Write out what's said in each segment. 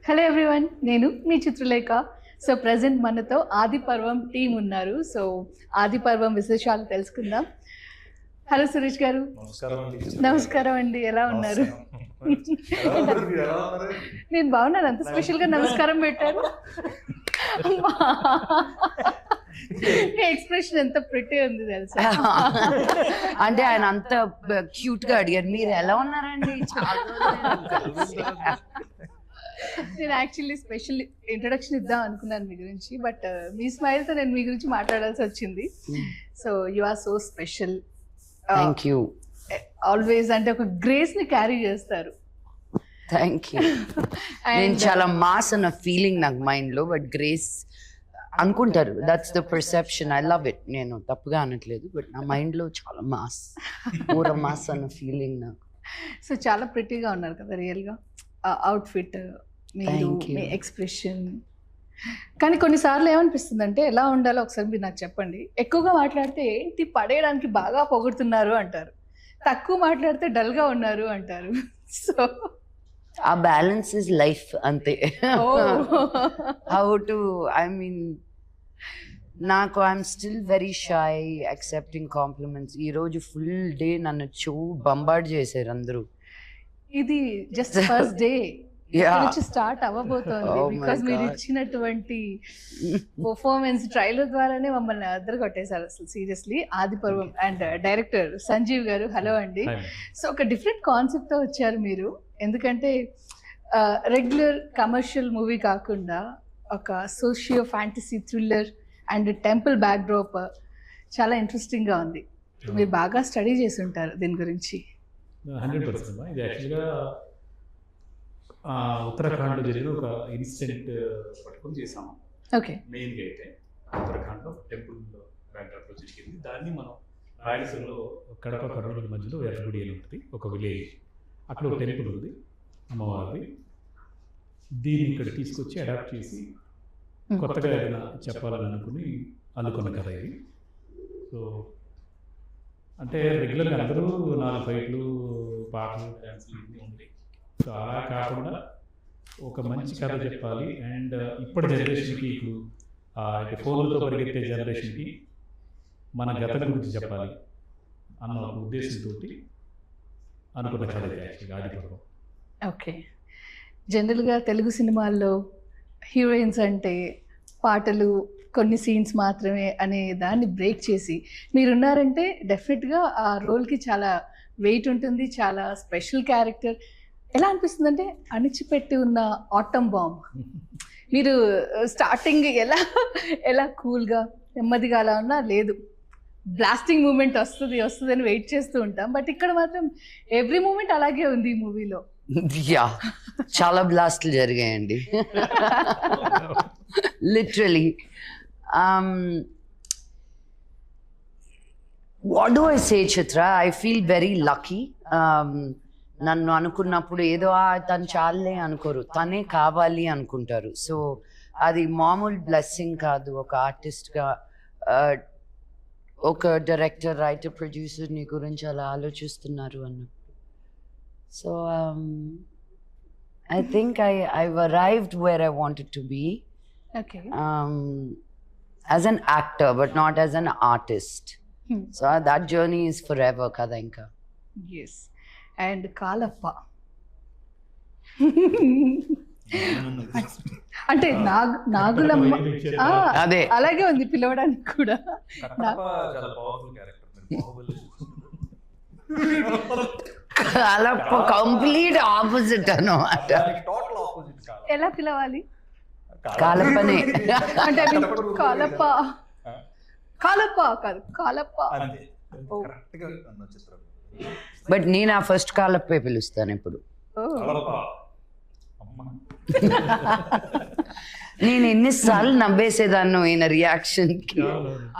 Hello everyone, నేను మీ Chitralekha. So present మనతో ఆది పర్వం టీం ఉన్నారు. సో ఆది పర్వం విశేషాలు తెలుసుకుందాం. హలో సురేష్ గారు. నమస్కారం అండి, ఎలా ఉన్నారు? నేను బాగున్నాను. అంత స్పెషల్గా నమస్కారం పెట్టారు. ఎక్స్ప్రెషన్ ఎంత ప్రిటీ ఉంది తెలుసా. అంటే ఆయన అంత క్యూట్ గా అడిగారు, మీరు ఎలా ఉన్నారండి? నేను యాక్చువల్లీ స్పెషల్ ఇంట్రడక్షన్ ఇద్దాం అనుకున్నాను మీ గురించి, బట్ మీ స్మైల్ తో నేను మీ గురించి మాట్లాడాల్సి వచ్చింది. So you are so special. Thank you. Always అంటే ఒక గ్రేస్ ని క్యారీ చేస్తారు. Thank you. నేను చాలా మాస్ అన్న ఫీలింగ్ నాకు మైండ్ లో, బట్ గ్రేస్ అనుకుంటారు. That's the perception. I love it. నేను తప్పుగా అనట్లేదు, బట్ నా మైండ్ లో చాలా మాస్, పూర మాస్ అన్న ఫీలింగ్ నాకు. సో చాలా ప్రిటీగా ఉన్నారు కదా రియల్ గా. అవుట్ఫిట్, మీరు, మీ ఎక్స్ప్రెషన్. కానీ కొన్నిసార్లు ఏమనిపిస్తుంది అంటే ఎలా ఉండాలో ఒకసారి మీరు నాకు చెప్పండి. ఎక్కువగా మాట్లాడితే ఏంటి పడేయడానికి బాగా పొగుడుతున్నారు అంటారు, తక్కువ మాట్లాడితే డల్గా ఉన్నారు అంటారు. సో ఆ బ్యాలెన్స్ ఇస్ లైఫ్ అంతే. హౌ టు, ఐ మీన్, నాకు I'm still very shy accepting compliments. ఈరోజు ఫుల్ డే నన్ను బంబార్డ్ చేశారు అందరూ. ఇది జస్ట్ ఫస్ట్ డే నుంచి స్టార్ట్ అవ్వబోతోంది. బికాస్ మీరు ఇచ్చినటువంటి పర్ఫార్మెన్స్ ట్రైలర్ ద్వారానే మమ్మల్ని అద్దరు కొట్టేశారు అసలు సీరియస్లీ. ఆది పర్వం అండ్ డైరెక్టర్ సంజీవ్ గారు, హలో అండి. సో ఒక డిఫరెంట్ కాన్సెప్ట్ తో వచ్చారు మీరు. ఎందుకంటే రెగ్యులర్ కమర్షియల్ మూవీ కాకుండా ఒక socio fantasy thriller and temple backdrop చాలా ఇంట్రెస్టింగ్గా ఉంది. మీరు బాగా స్టడీ చేసి ఉంటారు దీని గురించి. 100%. ఇది యాక్చువల్గా ఉత్తరాఖండ్లో జరిగిన ఒక ఇన్సిడెంట్ పట్టుకొని చేసాము. ఓకే. మెయిన్గా అయితే ఉత్తరాఖండ్లో టెంపుల్ బ్యాక్డ్రాప్లో జరిగింది. దాన్ని మనం రాయలసీమలో కడప కర్నూలు మధ్యలో ఎర్రగుడి అని ఉంటుంది, ఒక విలేజ్. అక్కడ ఒక టెంపుల్ ఉంది అమ్మవారిది. దీన్ని ఇక్కడ తీసుకొచ్చి అడాప్ట్ చేసి కొత్తగా ఏదైనా చెప్పాలని అనుకుని అనుకున్న కథ ఇది. సో అంటే రెగ్యులర్గా అందరూ 4 ఫైట్లు, పాటలు, డ్యాన్సులు ఇవన్నీ ఉంటాయి. సో అలా కాకుండా ఒక మంచి కథ చెప్పాలి. అండ్ ఇప్పటి జనరేషన్కి, ఇప్పుడు అంటే ఫోన్లతో పరిగెత్తే జనరేషన్కి మన గతం గురించి చెప్పాలి అన్న ఒక ఉద్దేశంతో అనుకున్న కథ ఇది యాక్చువల్గా ఆది పర్వం. ఓకే. జనరల్గా తెలుగు సినిమాల్లో హీరోయిన్స్ అంటే పాటలు, కొన్ని సీన్స్ మాత్రమే అనే దాన్ని బ్రేక్ చేసి మీరున్నారంటే డెఫినెట్గా ఆ రోల్కి చాలా వెయిట్ ఉంటుంది, చాలా స్పెషల్ క్యారెక్టర్. ఎలా అనిపిస్తుంది అంటే అణిచిపెట్టి ఉన్న ఆటమ్ బాంబ్. మీరు స్టార్టింగ్ ఎలా కూల్గా నెమ్మదిగా అలా ఉన్నా, లేదు బ్లాస్టింగ్ మూమెంట్ వస్తుంది అని వెయిట్ చేస్తూ ఉంటాం. బట్ ఇక్కడ మాత్రం ఎవ్రీ మూమెంట్ అలాగే ఉంది ఈ మూవీలో. యా, చాలా బ్లాస్ట్లు జరిగాయండి. Literally. What do I say Chitra, I feel very lucky. నన్ను అనుకున్నప్పుడు ఏదో తను చాలే అనుకోరు, తనే కావాలి అనుకుంటారు. సో అది మామూలు బ్లెస్సింగ్ కాదు. ఒక ఆర్టిస్ట్గా, ఒక డైరెక్టర్, రైటర్, ప్రొడ్యూసర్ నీ గురించి అలా ఆలోచిస్తున్నారు అన్నప్పుడు. So I think I've arrived where I wanted to be. Okay. As an actor, but not as an artist. So that journey is forever, kada inka. Yes. And Kalappa. అంటే నాగులమ్మ అదే అలాగే ఉంది పిలవడానికి కూడా. కాలప్ప కంప్లీట్ ఆపోజిట్ అన్నమాట. ఎలా పిలవాలి? కాలప్పనే. అంటే కాలప్ప కాదు, కాలప్ప. బట్ నేను ఆ ఫస్ట్ కాలప్పే పిలుస్తాను ఇప్పుడు. నేను ఎన్నిసార్లు నవ్వేసేదాన్ని ఈయన రియాక్షన్ కి.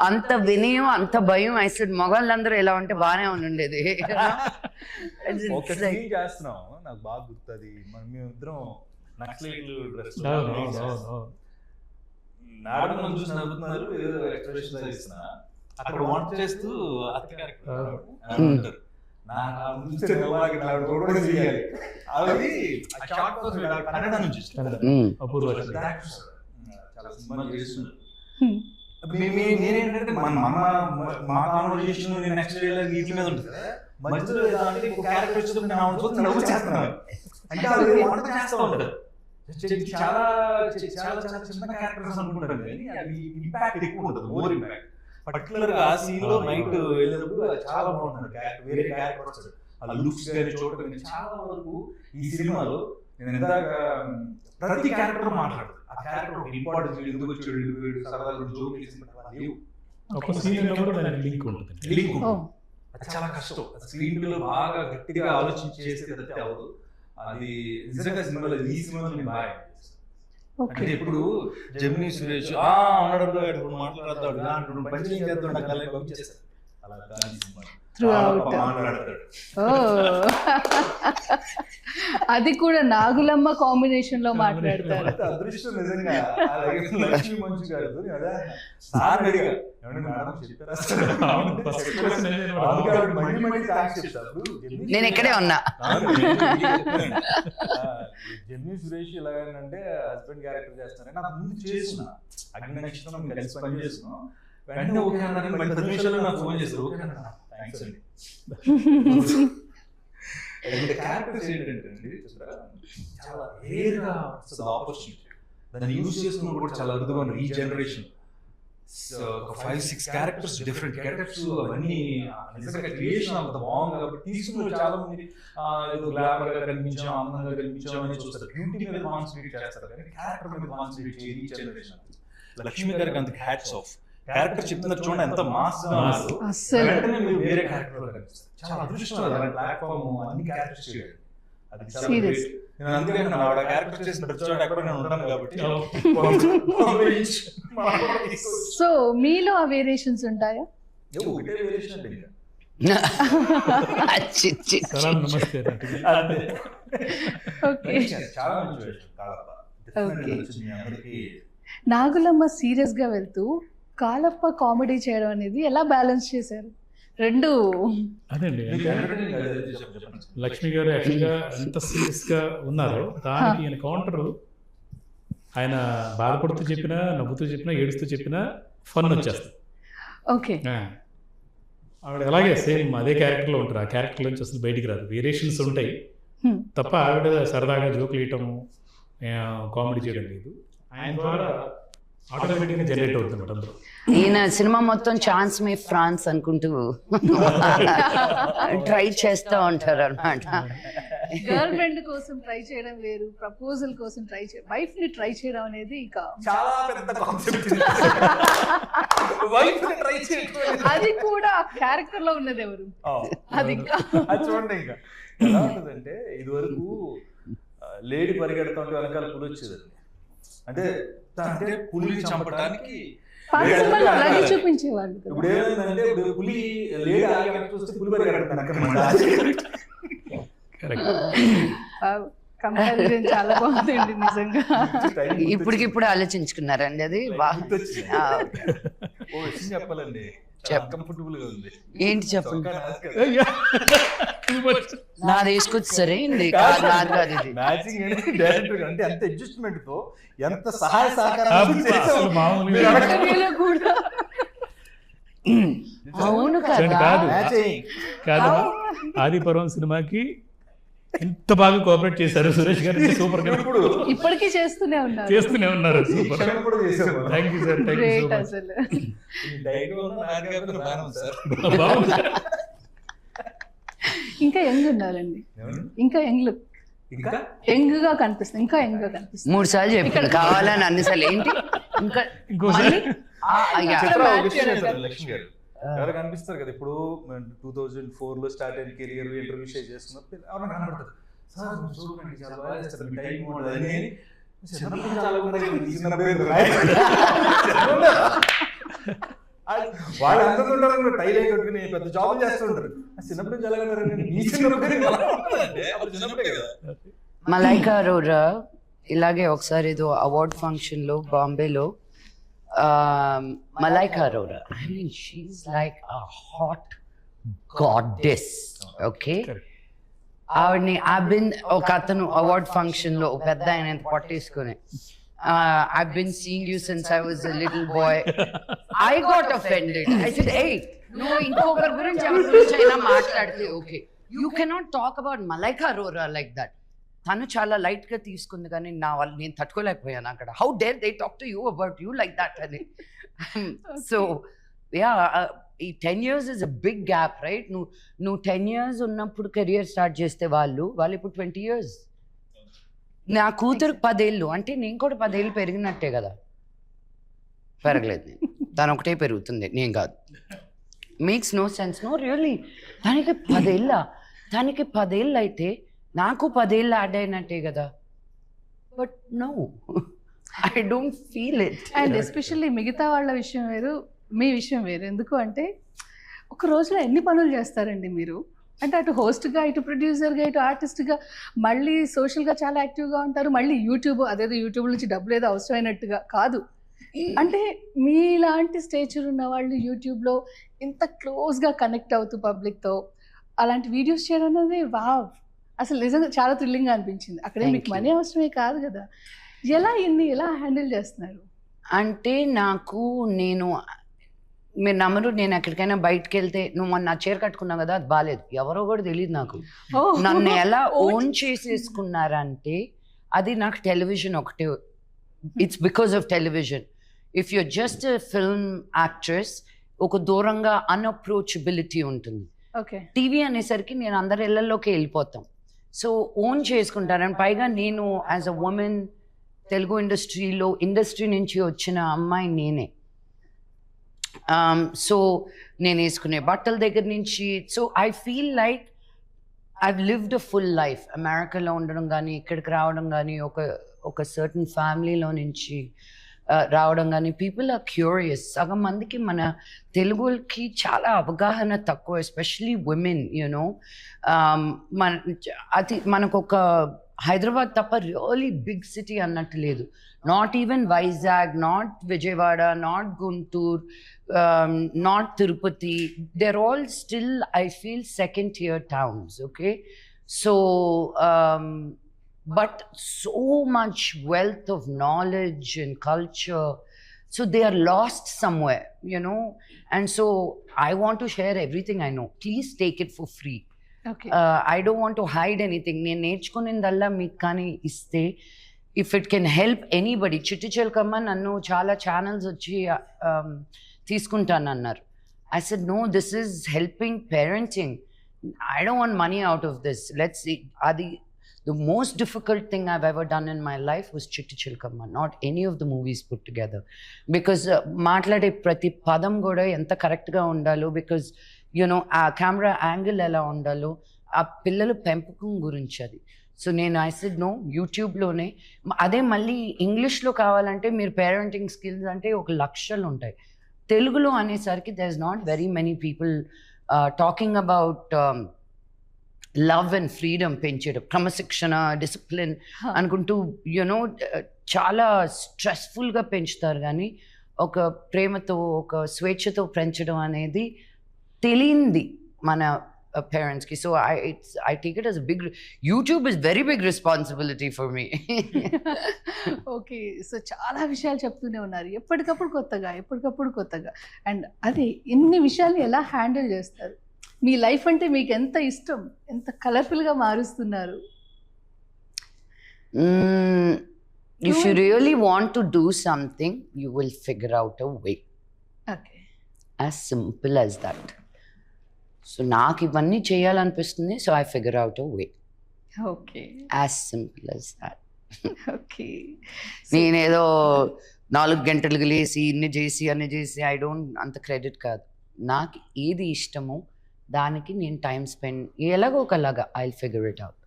అంత వినయం, అంత భయం. అసలు మగవాళ్ళందరూ ఎలా ఉంటే బాగానే ఉండేది. చేస్తున్నాం నాకు బాగా గుర్తుంది. మేమిద్దరం నక్సలైట్లు డ్రెస్ నాడమని చూసి నవ్వుతున్నారు, ఏదో ఎక్స్ప్రెషన్ ఇస్తున్నా. అక్కడ వంట చేస్తూ అత్త క్యారెక్టర్ కన్నడ నుంచి అపూర్వ చాలా సినిమాలు చేస్తున్నారు. Hmm. నేనేంటంటే మా కాన్వర్జేషన్ నెక్స్ట్ వీటి మీద ఉంటుంది కదా, మధ్యలో ఏదంటే ఇంకో క్యారెక్టర్ వచ్చినప్పుడు నేను ఆవిడ చూసి నవ్వు చేస్తున్నాను. అంటే అది వంట చేస్తూ ఉంటారు. చాలా చాలా చాలా చిన్న క్యారెక్టర్స్ అనుకుంటారు కానీ అవి ఇంపాక్ట్ ఎక్కువ ఉంటుంది, ఓవర్ ఇంపాక్ట్. పర్టికులర్ గా ఆ సీన్ లో నైట్ వెళ్ళినప్పుడు అది చాలా బాగుంటుంది. వేరే క్యారెక్టర్ వస్తాడు, ఆ లుక్స్ కానీ చూడటం కానీ చాలా వరకు ఈ సినిమాలో నేను ఇందాక ప్రతి క్యారెక్టర్ మాట్లాడదు. ఆ క్యారెక్టర్ ఇంపార్టెన్స్ ఎందుకు వచ్చాడు, సరదాగా జోక్ లేవు. ఒక సీన్ లో కూడా దానికి లింక్ ఉంటుంది. Link Oh. అది చాలా కష్టం. స్క్రీన్ లో బాగా గట్టిగా ఆలోచించి చేసేది అవ్వదు. అది నిజంగా సినిమాలో ఈ సినిమాలో నేను బాగా Okay. అంటే ఇప్పుడు జెమినీ సురేష్ ఉన్నాడు మాట్లాడతాడు పంచం చేస్తాడు చేస్తాడు అలా కాదు సినిమా. Throughout. మాట్లాడతాడు. Oh. అది కూడా నాగులమ్మ కాంబినేషన్ లో మాట్లాడతారు. అంత అదృష్టం నిజంగా. అలాగే లక్ష్మీ మంచు గారు అదే సార్ అడిగా, ఏమంటే మేడం చెప్పారా సార్? అందుకే ఆవిడ మళ్ళీ మళ్ళీ థాంక్స్ చెప్తారు. నేను ఇక్కడే ఉన్నా. జెమినీ సురేష్ ఎలాగంటే హస్బెండ్ క్యారెక్టర్ చేస్తారని నాకు ముందు చేసిన అగ్ని నక్షత్రం కలిసి పని చేస్తున్నాం. వెంటనే ఓకే అన్నారని మళ్ళీ 10 నిమిషాల్లో నాకు ఫోన్ చేస్తారు. ఓకే అన్న, థ్యాంక్స్ అండి. క్యారెక్టర్స్ ఏంటంటే చాలా రేర్గా వస్తుంది ఆపర్చునిటీ. దాన్ని యూజ్ చేసుకున్నప్పుడు కూడా చాలా అరుదుగా ఉంది. ఈ జనరేషన్ ఒక 5-6 క్యారెక్టర్స్, డిఫరెంట్ క్యారెక్టర్స్, అవన్నీ నిజంగా క్రియేషన్ అంత బాగుంది. కాబట్టి తీసుకున్న చాలా మంది ఏదో గ్లామర్ గా కనిపించాం, ఆనందంగా కనిపించాం అని చూస్తారు. బ్యూటీ మీద కాన్సన్ట్రేట్ చేస్తారు కానీ క్యారెక్టర్ మీద కాన్సన్ట్రేట్ చేయదు ఈ జనరేషన్. లక్ష్మీ గారికి అంత హ్యాట్స్ ఆఫ్. క్యారెక్టర్ చెప్తున్నారు చూడండి, ఎంత మాస్ గా ఉన్నారు. వెంటనే మీరు వేరే క్యారెక్టర్ లో కనిపిస్తారు. చాలా అదృష్టం అది. ప్లాట్ఫామ్ అన్ని క్యారెక్టర్స్ చేయడం అది చాలా Serious. great. నేను అందుకే ఆవిడ క్యారెక్టర్ చేసిన ప్రతి చోట ఎక్కడ నేను ఉంటాను కాబట్టి సో మీలో ఆ వేరియేషన్స్ ఉంటాయా? ఒకటే వేరియేషన్ అంటే ఇంకా చి, చి, చి. సలాం నమస్తే. అంతే. ఓకే. చాలా మంచి వేషం కాలప్ప. Okay. వచ్చింది మీ అందరికీ. నాగులమ్మ సీరియస్ గా వెళ్తూ కాలప్ప కామెడీ చేయడం అనేది ఎలా బ్యాలెన్స్ చేశారు? రెండు అదండి, మీకు అంటే entertaining గా ఏదైతే చెప్పండి. లక్ష్మి గారు యాక్చువల్గా ఎంత సీరియస్ గా ఉన్నారో దానికి ఈయన కౌంటర్. ఆయన బాధపడుతూ చెప్పినా, నవ్వుతూ చెప్పినా, ఏడుస్తూ చెప్పినా ఫన్ వచ్చేస్తుంది. ఓకే. ఆవిడ అలాగే సేమ్ అదే క్యారెక్టర్లో ఉంటారు. ఆ క్యారెక్టర్ నుంచి అసలు బయటికి రాదు. వేరియేషన్స్ ఉంటాయి తప్ప ఆవిడ సరదాగా జోకులు వేయటము, కామెడీ చేయడం లేదు. ఆయన ద్వారా ఆటోమేటిక్గా జనరేట్ అవుతుంది అందరూ. ఈయన సినిమా మొత్తం ఛాన్స్ మే ఫ్రాన్స్ అనుకుంటూ ట్రై చేస్తూ ఉంటారు అనమాట. గర్ల్ ఫ్రెండ్ కోసం ట్రై చేయడం వేరు, ప్రపోజల్ కోసం ట్రై చేయడం, వైఫ్ ని ట్రై చేయడం అనేది ఇక చాలా పెద్ద కాన్సెప్ట్. వైఫ్ ని ట్రై చేయడం అది కూడా క్యారెక్టర్ లో ఉన్నది ఎవరు? అది ఇంకా అది చూడండి. ఇంకా ఎలా ఉంటుందంటే ఇది వరకు లేడీ పరిగెడతా ఉంటే వెనకాల పులి వచ్చేదండి. అంటే అంటే పులిని చంపడానికి పాత సినిమాలో అలాగే చూపించేవాళ్ళు కదా. ఇప్పుడు ఏమైందంటే ఇప్పుడు పులి లేడీ ఆగి వెనక్కి చూస్తే పులి పరిగెడతాను. కంపారిజన్ చాలా బాగుందండి నిజంగా. ఇప్పటికిప్పుడు ఆలోచించుకున్నారండి అది. ఓ విషయం చెప్పాలండి, కంఫర్టబుల్ గా ఉంది. ఏంటి చెప్పండి. నాది వేసుకొచ్చి సరే నాది కాదు ఇది. మ్యాచింగ్ ఏంటి డైరెక్టర్ అంటే ఎంత అడ్జస్ట్మెంట్ తో ఎంత సహాయ సహకారం. కూడా అవును కాదు కదా. కాదు, ఆదిపర్వం సినిమాకి ఎంత బాగా కోఆపరేట్ చేశారు సురేష్ గారు. సూపర్ గా ఇప్పటికీ చేస్తూనే ఉన్నారు. Super. Thank you sir, thank you so great much. అసలు. ఇంకా యంగ్ ఉన్నారండి, ఇంకా యంగ్ గా కనిపిస్తుంది, ఇంకా యంగ్ గా కనిపిస్తుంది. 3 సార్లు చెప్పాను కావాలని, అన్నిసార్లు ఏంటి ఇంకా ఇంకోసారి లక్ష్మి గారు ఎవరు కనిపిస్తారు కదా. ఇప్పుడు 2004 లో స్టార్ట్ అయిన కెరియర్ ఇంటర్వ్యూ షేర్ చేస్తున్నప్పుడు ఎవరైనా కనబడుతుంది. సార్ చూడండి చాలా బాగా చేస్తారు, మీ టైం ఉండదు అని. చిన్నప్పుడు చాలా వాళ్ళు ఎంత ఉంటారు, టైల్ అయి కట్టుకుని పెద్ద జాబ్ చేస్తుంటారు. చిన్నప్పుడు చాలా మలైకా అరోరా ఇలాగే ఒకసారి ఏదో అవార్డ్ ఫంక్షన్ లో బాంబేలో Malaika Arora, I mean she's like a hot goddess. Okay, ఆవిడని ఒక అతను అవార్డ్ ఫంక్షన్ లో ఒక పెద్ద ఆయన పట్టేసుకుని I've been seeing you since I was a little boy. I got offended. I said, hey, no, ఇంకొకరి గురించి ఎవరి గురించి అయినా మాట్లాడితే okay, you cannot talk about Malaika Arora like that. తను చాలా లైట్ గా తీసుకుంది, కానీ నేను తట్టుకోలేకపోయాను అక్కడ. How dare they talk to you about you like that అని. సో యా, ఈ 10 years is a big gap, right? నువ్వు 10 years ఉన్నప్పుడు కెరియర్ స్టార్ట్ చేస్తే వాళ్ళు ఇప్పుడు 20 years. నా కూతురు 10 ఏళ్ళు అంటే నేను కూడా 10 ఏళ్ళు పెరిగినట్టే కదా. పెరగలేదు నేను, తను ఒకటే పెరుగుతుంది, నేను కాదు. Makes no sense. No really, దానికి 10 ఏళ్ళు అయితే నాకు 10 ఏళ్ళు యాడ్ అయినట్టే కదా. But no, I don't feel it. And especially మిగతా వాళ్ళ విషయం వేరు, మీ విషయం వేరు. ఎందుకు అంటే ఒక రోజులో ఎన్ని పనులు చేస్తారండి మీరు? అంటే అటు హోస్ట్గా, ఇటు ప్రొడ్యూసర్గా, ఇటు ఆర్టిస్ట్గా, మళ్ళీ సోషల్గా చాలా యాక్టివ్గా ఉంటారు. మళ్ళీ యూట్యూబ్, అదేదో యూట్యూబ్ నుంచి డబ్బులు ఏదో అవసరమైనట్టుగా కాదు. అంటే మీలాంటి స్టేచర్ ఉన్న వాళ్ళు యూట్యూబ్లో ఇంత క్లోజ్గా కనెక్ట్ అవుతూ పబ్లిక్తో అలాంటి వీడియోస్ చేయడం అనేది వావ్, అసలు నిజంగా చాలా థ్రిల్లింగ్గా అనిపించింది. అక్కడే మీకు మనీ అవసరమే కాదు కదా. ఎలా హ్యాండిల్ చేస్తున్నారు? అంటే మీరు నమ్మరు, నేను ఎక్కడికైనా బయటకు వెళ్తే, నువ్వు మొన్న చీర కట్టుకున్నావు కదా, అది బాగాలేదు, ఎవరో కూడా తెలియదు నాకు. నన్ను ఎలా ఓన్ చేసేసుకున్నారంటే అది నాకు టెలివిజన్ ఒకటే. It's because of television. If you're just film actress, ఒక దూరంగా అన్అప్రోచబిలిటీ ఉంటుంది. టీవీ అనేసరికి నేను అందరి ఇళ్లలోకి వెళ్ళిపోతాం. సో ఓన్ చేసుకుంటారని, పైగా నేను as a women Telugu industry నుంచి వచ్చిన అమ్మాయి నేనే. సో నేను వేసుకునే బట్టల దగ్గర నుంచి, so I feel like I've lived a full life. అమెరికాలో ఉండడం కానీ, ఇక్కడికి రావడం కానీ, ఒక సర్టన్ ఫ్యామిలీలో నుంచి రావడం కానీ, పీపుల్ ఆర్ క్యూరియస్. సగం మందికి మన తెలుగుకి చాలా అవగాహన తక్కువ, ఎస్పెషలీ ఉమెన్. యూనో, మనకొక హైదరాబాద్ తప్ప రియలీ బిగ్ సిటీ అన్నట్టు లేదు. Not even Vizag, not Vijayawada, not Guntur, not Tirupati. they're all still, I feel, second tier towns. Okay, so but so much wealth of knowledge and culture, so they are lost somewhere, you know. And so I want to share everything I know. Please take it for free. Okay. I don't want to hide anything. నేను నేర్చుకునేదల్లా మీకు కానీ ఇస్తే, if it can help anybody. చిట్టి చిలకమ్మ నన్ను చాలా channels వచ్చి తీసుకుంటాను అన్నారు. I said, no, this is helping parenting. I don't want money out of this. Let's see. The most difficult thing I've ever done in my life was Chitti Chilkamma, not any of the movies put together. Because మాట్లాడే ప్రతి పదం కూడా ఎంత కరెక్ట్గా ఉండాలో, because you know ఆ camera angle ఎలా ఉండాలో, ఆ పిల్లల పెంపకం గురించి అది. సో ఐ సెడ్ నో, యూట్యూబ్లోనే. అదే మళ్ళీ ఇంగ్లీష్లో కావాలంటే మీరు పేరెంటింగ్ స్కిల్స్ అంటే 1 లక్షలు ఉంటాయి. తెలుగులో అనేసరికి there is not very many people talking about love and freedom పెంచడం, క్రమశిక్షణ, డిసిప్లిన్ అనుకుంటూ యూనో చాలా స్ట్రెస్ఫుల్గా పెంచుతారు. కానీ ఒక ప్రేమతో, ఒక స్వేచ్ఛతో పెంచడం అనేది తెలియంది మన పేరెంట్స్కి. So I take it as a big, YouTube is very big responsibility for me. Okay, so చాలా విషయాలు చెప్తూనే ఉన్నారు, ఎప్పటికప్పుడు కొత్తగా. అండ్ అది ఇన్ని విషయాలు ఎలా హ్యాండిల్ చేస్తారు? మీ లైఫ్ అంటే మీకు ఎంత ఇష్టం, ఎంత కలర్ఫుల్గా మారుస్తున్నారు? If you really want to do something, you will figure out a way. Okay. As simple as that. So నాకు ఇవన్నీ చేయాలనిపిస్తుంది, so I figure out a way. Okay. As simple as that. Okay. నేనేదో 4 గంటలకు లేసి ఇన్ని చేసి I don't, అంత credit కాదు. నాకు ఏది ఇష్టమో దానికి నేను టైం స్పెండ్ ఎలాగో ఒకలాగా ఐ ఫిగర్ ఇట్ అవుట్.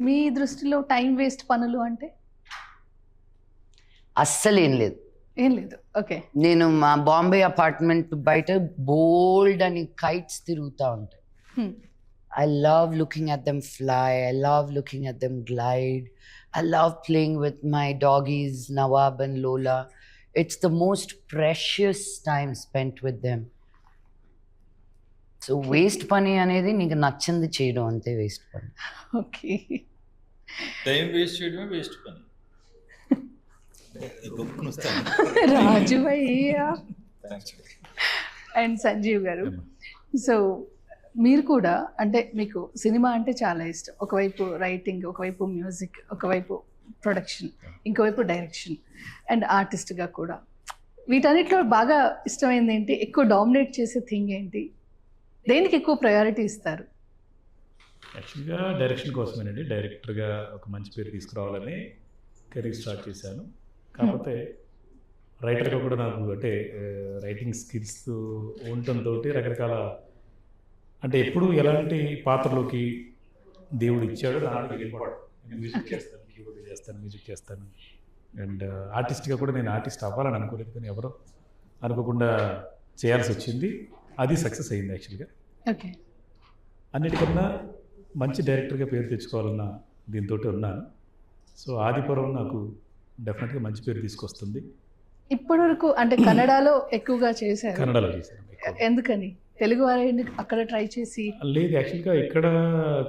మీ దృష్టిలో టైం వేస్ట్ పనులు అంటే? అస్సలు ఏం లేదు. ఓకే. నేను మా బాంబే అపార్ట్మెంట్ బయట బోల్డ్ అని కైట్స్ తిరుగుతూ ఉంటాయి. I love looking at them fly. I love looking at them glide. I love playing with my doggies, Nawab and Lola. It's the most precious time spent with them. So waste పని అనేది నీకు నచ్చింది చేయడం అంతే waste పని. Okay. Time waste చేయడమే waste పని. గొప్పను వస్తాను. రాజు అయ్యా అండ్ సంజీవ్ గారు, సో మీరు కూడా అంటే మీకు సినిమా అంటే చాలా ఇష్టం. ఒకవైపు రైటింగ్, ఒకవైపు మ్యూజిక్, ఒకవైపు ప్రొడక్షన్, ఇంకోవైపు డైరెక్షన్ అండ్ ఆర్టిస్ట్గా కూడా. వీటన్నిటిలో బాగా ఇష్టమైంది ఏంటి? ఎక్కువ డామినేట్ చేసే థింగ్ ఏంటి? దేనికి ఎక్కువ ప్రయారిటీ ఇస్తారు? యాక్చువల్గా డైరెక్షన్ కోసమేనండి. డైరెక్టర్గా ఒక మంచి పేరు తీసుకురావాలని కెరీర్ స్టార్ట్ చేశాను. కాకపోతే రైటర్గా కూడా నాకు అంటే రైటింగ్ స్కిల్స్ ఉండటంతో రకరకాల అంటే ఎప్పుడు ఎలాంటి పాత్రలోకి దేవుడు ఇచ్చాడో దానికి వెళ్ళిపోవడం. నేను మ్యూజిక్ చేస్తాను, కీబోర్డ్ చేస్తాను, మ్యూజిక్ చేస్తాను. అండ్ ఆర్టిస్ట్గా కూడా నేను ఆర్టిస్ట్ అవ్వాలని అనుకోలేదు, కానీ ఎవరో అనుకోకుండా చేయాల్సి వచ్చింది. అది సక్సెస్ అయింది యాక్చువల్గా. ఓకే. అన్నిటికన్నా మంచి డైరెక్టర్గా పేరు తెచ్చుకోవాలన్న దీంతో ఉన్నాను. సో ఆదిపురం నాకు డెఫినెట్గా మంచి పేరు తీసుకొస్తుంది. ఇప్పటివరకు అంటే కన్నడలో ఎక్కువగా చేశారు. కన్నడలో చేశాను. ఎందుకని తెలుగు వారిని అక్కడ ట్రై చేసి? లేదు, యాక్చువల్గా ఇక్కడ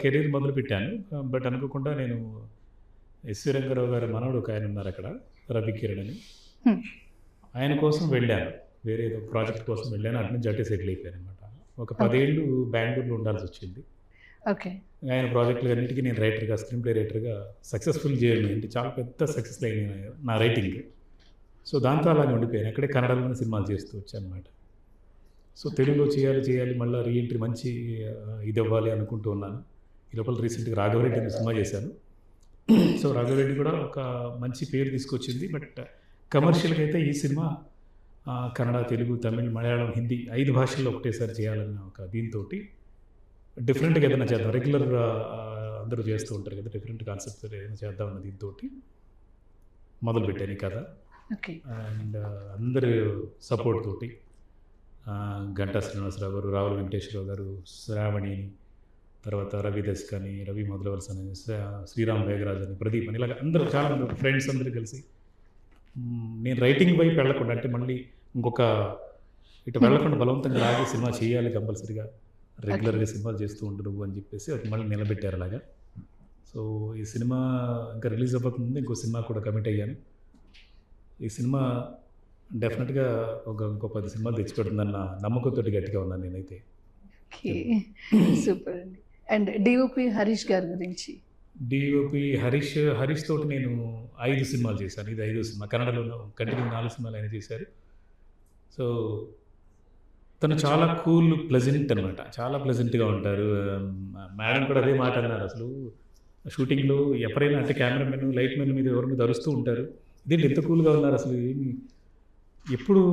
కెరీర్ మొదలు పెట్టాను. బట్ అనుకోకుండా నేను ఎస్వి రంగారావు గారి మనవడు ఒక ఆయన ఉన్నారు అక్కడ, రవి కిరణ్ అని. ఆయన కోసం వెళ్ళాను, వేరే ఏదో ప్రాజెక్ట్ కోసం వెళ్ళాను. అటు నుంచి అటే సెటిల్ అయిపోయాను అనమాట. ఒక 10 ఏళ్ళు బెంగళూరులో ఉండాల్సి వచ్చింది. ఓకే. ఆయన ప్రాజెక్టులు అన్నిటికీ నేను రైటర్గా, స్క్రీన్ ప్లే రైటర్గా సక్సెస్ఫుల్ చేయాలి అంటే చాలా పెద్ద సక్సెస్ అయినాయి నా రైటింగ్. సో దాంతో అలాగే ఉండిపోయాను. అక్కడే కన్నడలోనే సినిమాలు చేస్తూ వచ్చాను అనమాట. సో తెలుగులో చేయాలి మళ్ళీ రీఎంట్రీ మంచి ఇది అవ్వాలి అనుకుంటూ ఉన్నాను. ఈ లోపల రీసెంట్గా రాఘవరెడ్డి అనే సినిమా చేశాను. సో రాఘవరెడ్డి కూడా ఒక మంచి పేరు తీసుకొచ్చింది. బట్ కమర్షియల్గా అయితే ఈ సినిమా కన్నడ, తెలుగు, తమిళ్, మలయాళం, హిందీ 5 భాషల్లో ఒకటేసారి చేయాలన్న ఒక దీంతో డిఫరెంట్గా ఏదైనా చేద్దాం. రెగ్యులర్ అందరూ చేస్తూ ఉంటారు కదా, డిఫరెంట్ కాన్సెప్ట్ ఏదైనా చేద్దామన్న దీంతో మొదలుపెట్టాను ఈ కథ. ఓకే. అండ్ అందరి సపోర్ట్ తోటి గంటా శ్రీనివాసరావు గారు, రావుల వెంకటేశ్వరరావు గారు, శ్రావణి, తర్వాత రవి దస్క్ అని, రవి మొదలవలస అని, శ్రీరామ్ వేగరాజ్ అని, ప్రదీప్ అని, ఇలాగ అందరూ చాలా మంది ఫ్రెండ్స్ అందరూ కలిసి నేను రైటింగ్ వైపు వెళ్ళకుండా అంటే మళ్ళీ ఇంకొక ఇటు వెళ్ళకుండా బలవంతంగా లాగే సినిమా చేయాలి కంపల్సరీగా, రెగ్యులర్గా సినిమాలు చేస్తూ ఉండరు అని చెప్పేసి అది మళ్ళీ నిలబెట్టారు అలాగా. సో ఈ సినిమా ఇంకా రిలీజ్ అవ్వకముందు ఇంకో సినిమా కూడా కమిట్ అయ్యాను. ఈ సినిమా డెఫినెట్గా ఇంకో 10 సినిమాలు తెచ్చిపెడుతుందన్న నమ్మకంతో గట్టిగా ఉన్నాను నేనైతే. ఓకే, సూపర్ అండి. అండ్ డిఓపి హరీష్ గారి గురించి? డిఓపి హరీష్ తోటి నేను 5 సినిమాలు చేశాను. ఇది 5వ సినిమా. కన్నడలో కంటిన్యూ 4 సినిమాలు ఆయన చేశారు. సో తను చాలా కూల్, ప్లెజెంట్ అనమాట. చాలా ప్లెజెంట్గా ఉంటారు. మేడం కూడా అదే మాట అన్నారు, అసలు షూటింగ్లో ఎవరైనా అంటే కెమెరామెన్, లైట్ మెన్ మీద ఎవరి మీద అరుస్తూ ఉంటారు, ఇదేంటి ఎంత కూల్గా ఉన్నారు, అసలు ఏమి ఎప్పుడు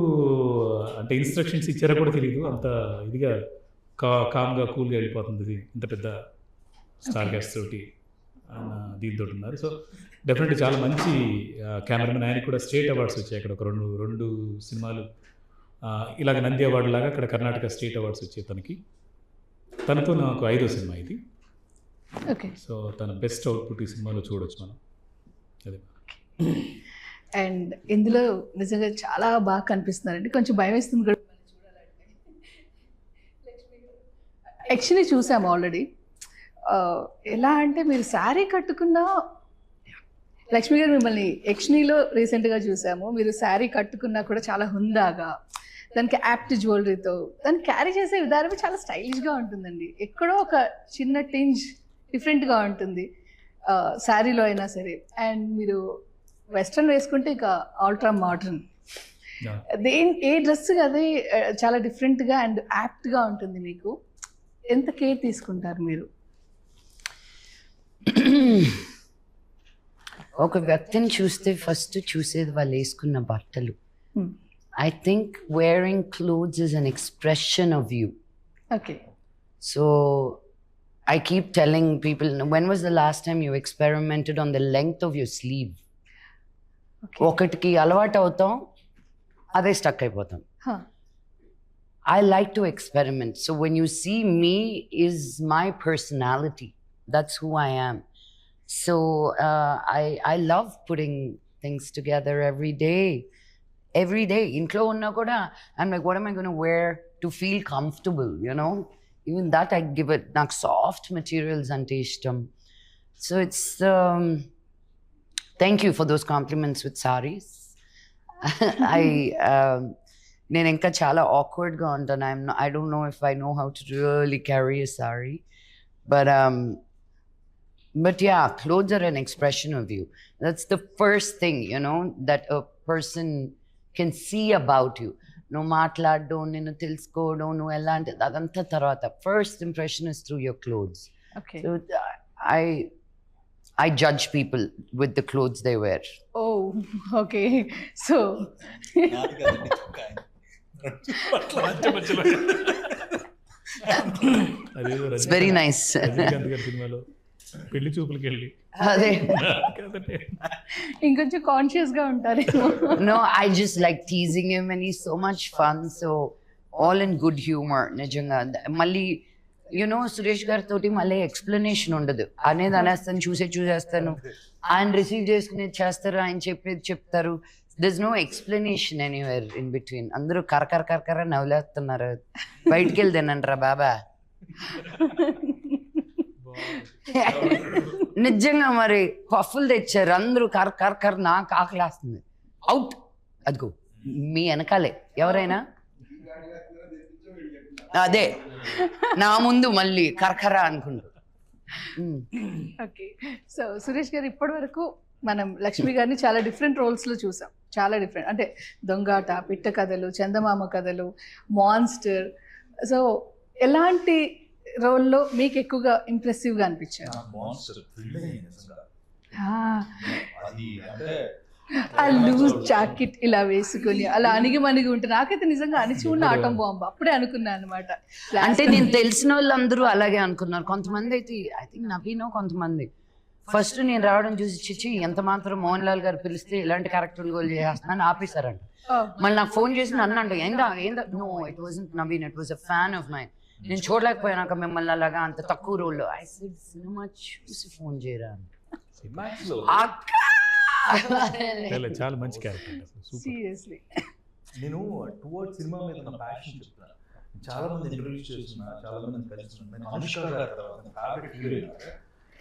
అంటే ఇన్స్ట్రక్షన్స్ ఇచ్చారో కూడా తెలియదు, అంత ఇదిగా కామ్గా కూల్గా వెళ్ళిపోతుంది ఇంత పెద్ద స్టార్ గ్యాస్ తోటి అన్న దీంతో ఉన్నారు. సో డెఫినెట్లీ చాలా మంచి కెమెరామెన్. ఆయన కూడా స్టేట్ అవార్డ్స్ వచ్చాయి అక్కడ, ఒక రెండు సినిమాలు ఇలాగ నంది అవార్డు లాగా అక్కడ కర్ణాటక స్టేట్ అవార్డ్స్ వచ్చాయి తనకి. తనతో నాకు 5వ సినిమా ఇది. ఓకే. సో తన బెస్ట్ అవుట్పుట్ ఈ సినిమాలో చూడొచ్చు మనం. అదే. అండ్ ఇందులో నిజంగా చాలా బాగా కనిపిస్తున్నారండి. కొంచెం భయం వేస్తుంది కూడా యాక్చువల్లీ చూసాము ఆల్రెడీ. ఎలా అంటే మీరు శారీ కట్టుకున్న లక్ష్మి గారు, మిమ్మల్ని యక్షిణిలో రీసెంట్గా చూసాము, మీరు శారీ కట్టుకున్నా కూడా చాలా హుందాగా, దానికి యాప్ట్ జ్యువెలరీతో దాన్ని క్యారీ చేసే విధానం చాలా స్టైలిష్గా ఉంటుందండి. ఎక్కడో ఒక చిన్న టింజ్ డిఫరెంట్గా ఉంటుంది శారీలో అయినా సరే. అండ్ మీరు వెస్ట్రన్ వేసుకుంటే ఇక అల్ట్రా మోడర్న్, ఏ డ్రెస్ అదే చాలా డిఫరెంట్గా అండ్ యాప్ట్గా ఉంటుంది. మీకు ఎంత కేర్ తీసుకుంటారు మీరు? ఒక వ్యక్తిని చూస్తే ఫస్ట్ చూసేది వాళ్ళు వేసుకున్న బట్టలు. I think wearing clothes is an expression of you. Okay. So I keep telling people, when was the last time you experimented on the length of your sleeve? Okay. ఒకటికి అలవాటు అవుతాం, అదే స్టక్ అయిపోతాం. I like to experiment. So when you see me is my personality. That's who I am. So I love putting things together every day. Intlo unna kuda I'm like, what am I going to wear to feel comfortable, you know? even that I give it, నాకు soft materials అంటే ఇష్టం. So it's thank you for those compliments with saris. నేను ఇంకా చాలా ఆక్వర్డ్గా ఉంటాను. I don't know if I know how to really carry a saree, but yeah, clothes are an expression of you. That's the first thing, you know, that a person can see about you. No మాట్లాడడం, నిన్ను తెలుసుకోవడం, నువ్వు ఎలాంటి, అదంతా తర్వాత. First impression is through your clothes. Okay. So I judge people with the clothes they wear. Oh okay. So అదేదో It's very nice. Rajinikanth గారి సినిమాలో పెళ్లి చూపులకి వెళ్ళి అదే. ఇంకొంచెం కాన్షియస్గా ఉంటారేమో. No, I just like teasing him and he's so much fun. So all in good humor. నిజంగా మళ్ళీ యునో సురేష్ గారితో మళ్ళీ ఎక్స్ప్లెనేషన్ ఉండదు. అనేది అనేస్తాను, చూసేస్తాను, ఆయన రిసీవ్ చేసుకునేది చేస్తారు, ఆయన చెప్పేది చెప్తారు. there's no explanation anywhere in between. అందరూ కరకర నవ్వులేస్తున్నారు. బయటికి వెళ్ళి తినంటారా బాబా? నిజంగా మరి పఫ్ఫులు తెచ్చారు, అందరూ కర నాకు ఆకలేస్తుంది. అవుట్. అదిగో మీ వెనకాలే ఎవరైనా అదే నా ముందు మళ్ళీ కరకర అనుకుంటూ. ఓకే. సో సురేష్ గారు, ఇప్పటి వరకు మనం లక్ష్మి గారిని చాలా డిఫరెంట్ రోల్స్లో చూసాం. చాలా డిఫరెంట్, అంటే దొంగాట, పిట్ట కథలు, చందమామ కథలు, మాన్స్టర్. సో ఎలాంటి రోల్లో మీకు ఎక్కువగా ఇంప్రెసివ్గా అనిపించారు? మాన్స్టర్ థ్రిల్ అయ్యింది నిజంగా. అది అంటే ఆ లూజ్ జాకెట్ ఇలా వేసుకొని అలా అణిగి ఉంటే నాకైతే నిజంగా అణిచి ఉన్న ఆటం బాంబు అప్పుడే అనుకున్నాను అనమాట. అంటే నేను తెలిసిన వాళ్ళందరూ అలాగే అనుకున్నారు. కొంతమంది అయితే ఐ థింక్ నవీనో కొంతమంది ఫస్ట్ నేను రావడం చూసి చిచ్చి ఎంత మాత్రం మోహన్ లాల్ గారు పిలిస్తే ఇలాంటి క్యారెక్టర్లు గోల్ చేస్తున్నాను ఆపేశారంట. మళ్ళీ నాకు ఫోన్ చేసి నన్ను అంటే ఏందా no it wasn't Naveen, it was a fan of mine. నేను చూడలేకపోయాక మిమ్మల్ని అలాగా అంత తక్కువ రోల్లో. ఐ సెడ్ సినిమా చూసి ఫోన్ చేయరా చాలా మంచి క్యారెక్టర్. సీరియస్లీ. నేను టువర్డ్స్ సినిమా మీద నా ప్యాషన్ చెప్తాను. చాలా మంది ఇంటర్వ్యూస్ చేసిన, చాలా మంది కలిసి అనుష్క గారు తర్వాత ఫేవరెట్ హీరోయిన్,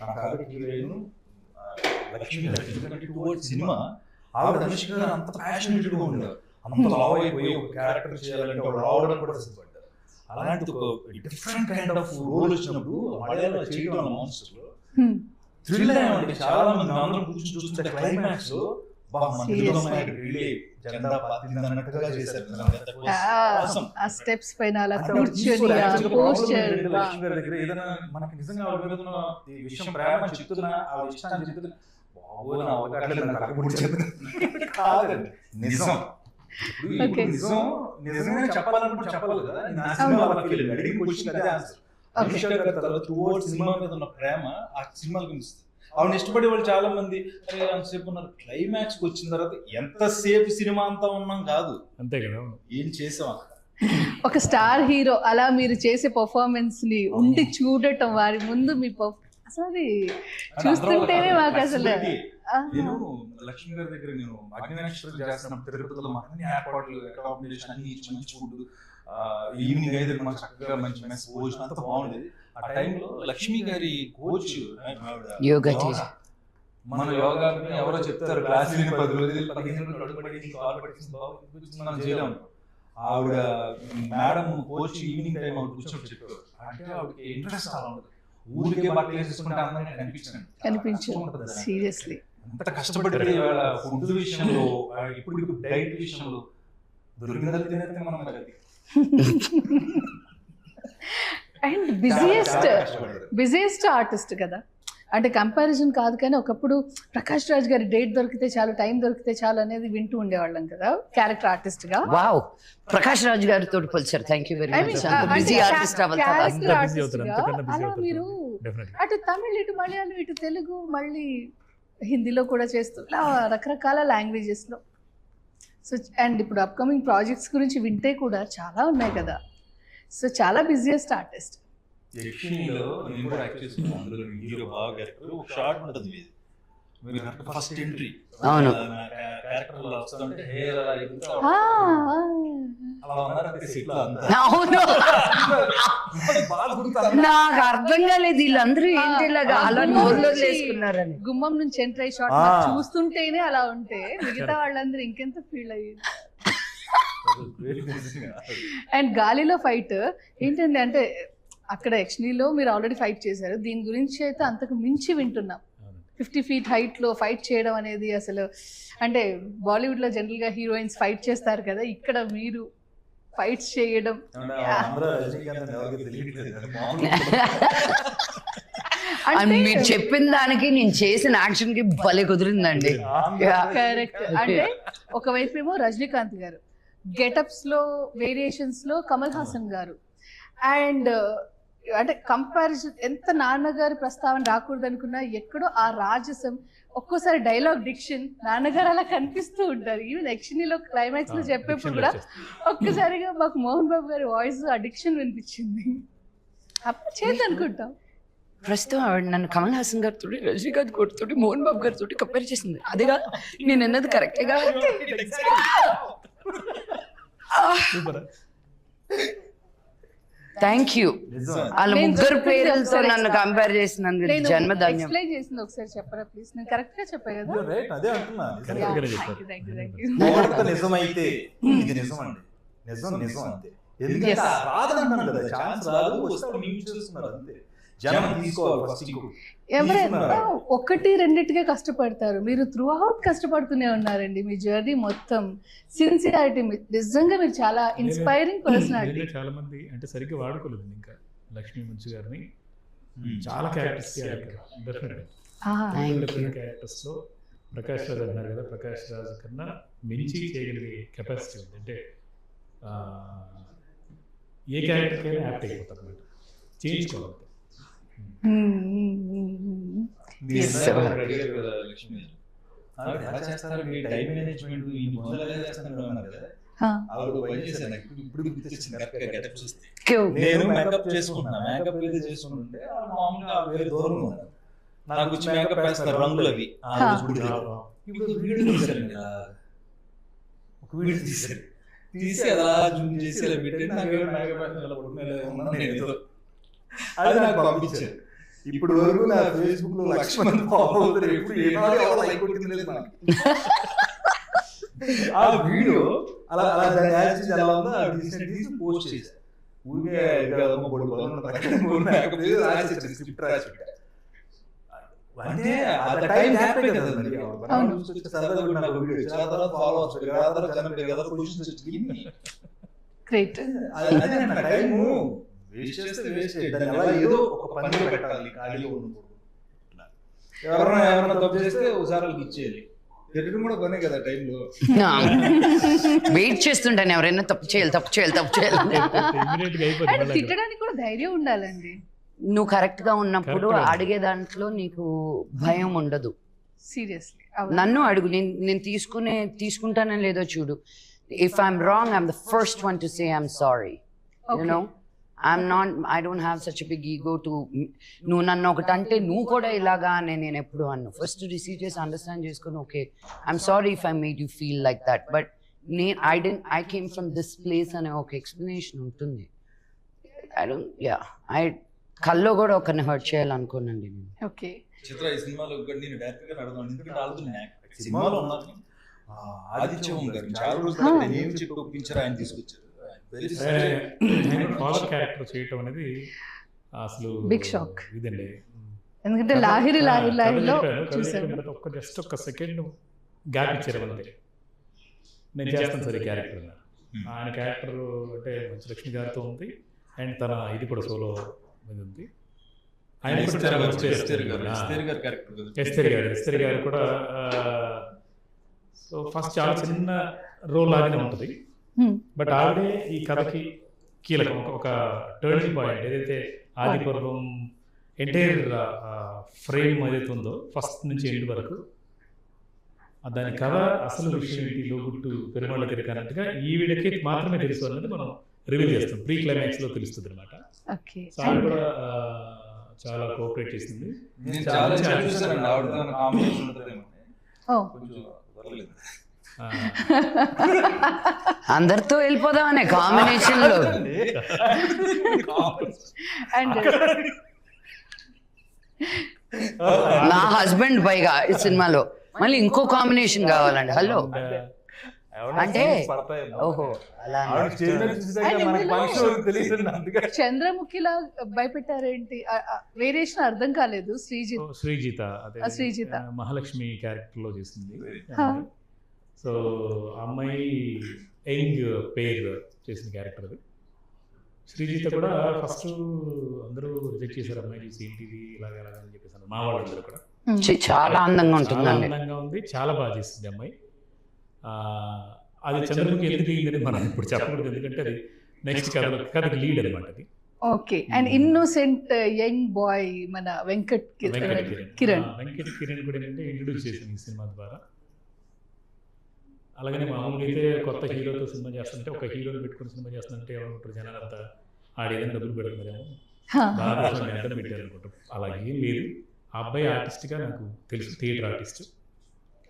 నా ఫేవరెట్ హీరోయిన్ లక్ష్మి గారు. ఎందుకంటే టువర్డ్స్ సినిమా ఆవిడ అనుష్క గారు అంత ప్యాషనేట్గా ఉండేవారు. అంత లావ్ అయిపోయి ఒక క్యారెక్టర్ చేయాలంటే ఆవిడ రావడం కూడా సిద్ధపడ్డారు. అలాంటి ఒక డిఫరెంట్ కైండ్ ఆఫ్ రోల్ వచ్చినప్పుడు మలయాళంలో చేయడం మాన్స్టర్లో థ్రిల్ అయ్యామండి. చాలా మంది అందరం కూర్చొని చూస్తుంటే క్లైమాక్స్ లో ఆ స్టెప్స్ పైన అలా కూర్చొని లక్ష్మి గారి దగ్గర ఏదైనా మనకి నిజంగా ఆవిడ మీద ఉన్న ఈ విషయం ప్రేమ చెప్తున్నా, ఆవిడ ఇష్టాన్ని చెప్తున్నా, బాబోయ్ నా అవకాశం కాదండి నిజం. నిజం నిజంగా చెప్పాలనుకుంటే చెప్పాలి కదా. నా సినిమా అడిగి క్వశ్చన్ అదే ఆన్సర్. అనుష్క గారి తర్వాత టువర్డ్స్ సినిమా మీద ఉన్న ప్రేమ ఆ సినిమాలకు ఇస్తుంది. ఆవిడ ఇష్టపడే వాళ్ళు చాలా మంది అంతసేపు ఉన్నారు. క్లైమాక్స్ కి వచ్చిన తర్వాత ఎంతసేపు సినిమా అంతా ఉన్నాం కాదు, అంతే కదా, ఏం చేసాం అక్కడ. ఒక స్టార్ హీరో అలా మీరు చేసే పర్ఫార్మెన్స్ ని ఉండి చూడటం, వారి ముందు మీ అసలు చూస్తుంటేనే మాకు అసలు. నేను లక్ష్మి గారి దగ్గర నేను అగ్నినక్షత్రం చేస్తున్నప్పుడు తిరుపతిలో మాకు అన్ని ఏర్పాట్లు, అకామిడేషన్ అన్ని ఇచ్చి మంచి ఫుడ్, ఈవినింగ్ అయితే మాకు చక్కగా మంచి మెస్ భోజనం అంతా బాగుండేది. ఆ టైంలో లక్ష్మి గారి కోచ్ మన యోగా ఎవరో చెప్తారు క్లాస్ 10 రోజులు 15 రోజులు అడుగుపడి కాల్ పట్టించి మనం చేయలేము. ఆవిడ మేడం కోచ్ ఈవినింగ్ టైం ఆవిడ కూర్చొని చెప్పారు. అంటే ఆవిడకి ఇంట్రెస్ట్ చాలా ఉంటుంది. ఊరికే బట్టలు వేసుకుంటే అందరికీ కనిపించండి. సీరియస్లీ అంత కష్టపడి ఫుడ్ విషయంలో, ఇప్పుడు డైట్ విషయంలో దొరికిన తినేది మనం అది. అండ్ బిజియెస్ట్ ఆర్టిస్ట్ కదా, అంటే కంపారిజన్ కాదు కానీ ఒకప్పుడు ప్రకాష్ రాజ్ గారి డేట్ దొరికితే చాలు, టైం దొరికితే చాలు అనేది వింటూ ఉండేవాళ్ళం కదా క్యారెక్టర్ ఆర్టిస్ట్ గా. వావ్, ప్రకాష్ రాజ్ గారితో పోల్చారు. Thank you very much. Busy artist అలా మీరు అటు తమిళ్, ఇటు మలయాళం, ఇటు తెలుగు, మళ్ళీ హిందీలో కూడా చేస్తూ రకరకాల లాంగ్వేజెస్ లో. సో అండ్ ఇప్పుడు అప్కమింగ్ ప్రాజెక్ట్స్ గురించి వింటే కూడా చాలా ఉన్నాయి కదా. సో చాలా బిజియెస్ట్ ఆర్టిస్ట్. యక్షిణిలో నేను కూడా యాక్ట్ చేస్తున్నాను. అందులో హీరో బాగా క్యారెక్టర్ ఒక షార్ట్ ఉంటుంది మీది, మీరు ఫస్ట్ ఎంట్రీ అవును క్యారెక్టర్ లో వస్తుంటే హెయిర్ అలా ఉన్నారు సెట్ లో అంతా. అవును, బాగా గుర్తు. నాకు అర్థం కాలేదు వీళ్ళందరూ ఏంటి ఇలాగా అలా నోర్లో వేసుకున్నారని. గుమ్మం నుంచి ఎంటర్ అయ్యి షాట్ చూస్తుంటేనే అలా ఉంటే మిగతా వాళ్ళందరూ ఇంకెంత ఫీల్ అయ్యేది. అండ్ గాలిలో ఫైట్ ఏంటండి అంటే అక్కడ యక్షిణిలో మీరు ఆల్రెడీ ఫైట్ చేశారు, దీని గురించి అయితే అంతకు మించి వింటున్నాం. 50 feet హైట్ లో ఫైట్ చేయడం అనేది అసలు అంటే బాలీవుడ్ లో జనరల్ గా హీరోయిన్స్ ఫైట్ చేస్తారు కదా, ఇక్కడ మీరు ఫైట్స్ చేయడం అని మీరు చెప్పిన దానికి నేను చేసిన యాక్షన్ కి భలే కుదిరిందండి. కరెక్ట్. అంటే ఒకవైపు ఏమో రజనీకాంత్ గారు, గెటప్స్ లో వేరియేషన్స్ లో కమల్ హాసన్ గారు, అండ్ అంటే కంపారిజన్ ఎంత నాన్నగారి ప్రస్తావన రాకూడదు అనుకున్నా ఎక్కడో ఆ రాజసం, ఒక్కోసారి డైలాగ్ డిక్షన్ నాన్నగారు అలా కనిపిస్తూ ఉంటారు. ఈవెన్ యక్షిణిలో క్లైమాక్స్ లో చెప్పేప్పుడు కూడా ఒక్కసారిగా మాకు మోహన్ బాబు గారి వాయిస్ ఆ డిక్షన్ వినిపించింది. అప్పుడు చేద్దాం అనుకుంటాం. ప్రస్తుతం ఆవిడ నన్ను కమల్ హాసన్ గారితో, రజనీకాంత్ గారితో, మోహన్ బాబు గారితో కంపేర్ చేసింది. అదేగా నేను అన్నది కరెక్టేగా. Thank you. వాళ్ళ ముగ్గురు పేర్లతో నన్ను కంపేర్ చేసినందుకు జన్మధన్యం. ఎక్స్ప్లెయిన్ చేసింది ఒకసారి చెప్పరా ప్లీజ్? నేను కరెక్ట్ గా చెప్పా కదా? అదే అంటున్నా. Thank you. నిజమైతే ఇది నిజం అండి, నిజం నిజం అంతే. ఎందుకంటే రాదంటున్నాను కదా, ఛాన్స్ రాదు, వస్తే మీరు చూస్తున్నారు అంతే. జనం తీసుకోవాలి ఫస్ట్. ఎవరైనా ఒకటి రెండిటిగా కష్టపడతారు, మీరు త్రూ అవుట్ కష్టపడుతూనే ఉన్నారండి. మీ జర్నీ మొత్తం సిన్సియారిటీ, నిజంగా మీరు చాలా ఇన్స్పైరింగ్ పర్సనాలిటీ. చాలా మంది అంటే సరిగ్గా వాడుకోలేదు ఇంకా లక్ష్మీ మంచు గారిని. చాలా క్యారెక్టర్స్ క్యారెక్టర్స్ లో ప్రకాష్ రాజ్ అన్నారు కదా, ప్రకాష్ రాజ్ కన్నా మించి చేయగలిగే కెపాసిటీ ఉంది. అంటే ఏ క్యారెక్టర్కైనా యాప్ట్ అయిపోతారు అన్నమాట, చేయించుకోవాలి. టైం మేనేజ్మెంట్ నేను మేకప్ చేసుకుంటున్నా, మేకప్ ఏదో చేసుకుంటుంటే మామూలుగా వేరే దూరం ఉన్నాను, నాకు వచ్చి మేకప్ వేస్తారు రంగులు అవి. ఇప్పుడు వీడియో తీసాను, ఒక వీడియో తీసాను, తీసి అలా జూమ్ చేసి ఇలా పెట్టి నాకు మేకప్ వేస్తున్నా, అది నాకు పంపించారు. ఇప్పుడు వరకు నా ఫేస్బుక్ లో 1,00,000 మంది ఫాలో అవుతారు, ఎప్పుడు ఏనాడు లైక్ కొట్టింది లేదు నాకు. ఆ వీడియో అలా అలా దాని యాక్షన్ ఎలా ఉందో అది తీసి పోస్ట్ చేశారు. ఊరికే స్క్రిప్ట్ రాసి పెట్టారు. అంటే ఆ టైం హ్యాపీ కదా సరదాగా నాకు వీడియో చాలా తర్వాత ఫాలో అవుతుంది కదా, జనం కదా పొజిషన్స్ వచ్చింది. గ్రేట్. అదే నా టైము వేస్ట్ చేస్తే వేస్ట్, దాన్ని ఎలా ఏదో ఒక పనిలో పెట్టాలి, ఖాళీలో ఉండకూడదు. ఎవరైనా తప్పు చేస్తే ఒకసారి వాళ్ళకి ఇచ్చేయాలి. తిరగడం కూడా పనే కదా టైంలో. వెయిట్ చేస్తుంటాను ఎవరైనా తప్పు చేయాలి. తిట్టడానికి కూడా ధైర్యం ఉండాలండి. నువ్వు కరెక్ట్ గా ఉన్నప్పుడు అడిగే దాంట్లో నీకు భయం ఉండదు. సీరియస్లీ నన్ను అడుగు, నేను తీసుకుంటానని లేదో చూడు. If I'm wrong, I'm the first one to say I'm sorry. You know, I don't have such a big ego to నువ్వు నన్ను ఒకటి అంటే నువ్వు కూడా ఇలాగా నేను ఎప్పుడు అన్ను. ఫస్ట్ రిసీవ్ చేసి అండర్స్టాండ్ చేసుకుని okay I'm sorry if I made you feel like that, but I came from this place అనే ఒక ఎక్స్ప్లెనేషన్ ఉంటుంది. కల్లో కూడా ఒకరిని హర్ట్ చేయాలనుకోనండి నేను. ఓకే. చిత్ర ఈ సినిమాలో నేను డైరెక్ట్ గా అడుగుతాను, ఎందుకంటే ఆడుతున్నాను సినిమాలో ఉన్నాను. ఆదిత్య గారు చాలా రోజులు నేను చెప్పి ఒప్పించారు, ఆయన తీసుకొచ్చారు. క్యారెక్టర్ చేయటం అనేది అసలు బిగ్ షాక్ ఇదండి. ఎందుకంటే లాహిరిలో జస్ట్ ఒక సెకండ్ గ్యాప్ ఇచ్చారు అంతే. నేను చేస్తాను సరే క్యారెక్టర్. ఆయన క్యారెక్టర్ అంటే మంచి లక్ష్మి గారితో ఉంది, అండ్ తన ఇది కూడా సోలో మీద ఉంది. ఆయన ఎస్తేర్ గారు కూడా సో ఫస్ట్ చాలా చిన్న రోల్ లాగానే ఉంటుంది, బట్ ఆవిడే ఈ కథకి కీలకం, ఒక టర్నింగ్ పాయింట్. ఏదైతే ఆది పర్వం ఎంటైర్ ఫ్రేమ్ ఏదైతే ఉందో ఫస్ట్ నుంచి ఎండ్ వరకు దాని కథ అసలు విషయం ఏంటి, లోగుట్టు పెరుమాళ్ళ తిరిగి అన్నట్టుగా ఈవిడకి మాత్రమే తెలుసు అన్నది మనం రివీల్ చేస్తాం. ప్రీ క్లైమాక్స్ లో తెలుస్తుంది అనమాట. సో ఆవిడ కూడా చాలా కోఆపరేట్ చేసింది. అందరితో వెళ్ళిపోదామనే కాంబినేషన్ లో. అండ్ నా హస్బెండ్ పైగా ఈ సినిమాలో మళ్ళీ ఇంకో కాంబినేషన్ కావాలండి. హలో అంటే ఓహో అలా చంద్రముఖిలా భయపెట్టారేంటి? వేరియేషన్ అర్థం కాలేదు. శ్రీజిత అదే శ్రీజిత. మహాలక్ష్మి క్యారెక్టర్ లో చేసింది. హా. సో అమ్మాయి యంగ్ పేర్ చేసిన క్యారెక్టర్ అది. శ్రీజిత కూడా ఫస్ట్ అందరూ రిజెక్ట్ చేశారు, అమ్మాయి చూసి ఏంటిది ఇలాగా అని చెప్పేసి మా వాళ్ళందరూ కూడా. చాలా అందంగా చాలా ఉంటుందండి. అందంగా ఉంది, చాలా బాగా చేసింది అమ్మాయి. అది చంద్రముఖి ఎందుకు అయిందని మనం ఇప్పుడు చెప్పకూడదు, ఎందుకంటే అది నెక్స్ట్ కథకి లీడ్ అనమాట అది. Okay. And innocent young boy మన వెంకట్ కిరణ్ వెంకట్ కిరణ్ కూడా ఏంటంటే ఇంట్రడ్యూస్ చేసింది ఈ సినిమా ద్వారా. అలాగనే మామూలుగా అయితే కొత్త హీరోతో సినిమా చేస్తుంటే ఒక హీరోని పెట్టుకుని సినిమా చేస్తుంటే ఏమనుకుంటారు జనాలు అంతా, ఆడేదని డబ్బులు పెడుతున్నారేమో, భారతదేశంలో ఎంత పెట్టారు అనుకుంటారు. అలాగే లేదు, ఆ అబ్బాయి ఆర్టిస్ట్గా నాకు తెలుసు, థియేటర్ ఆర్టిస్ట్.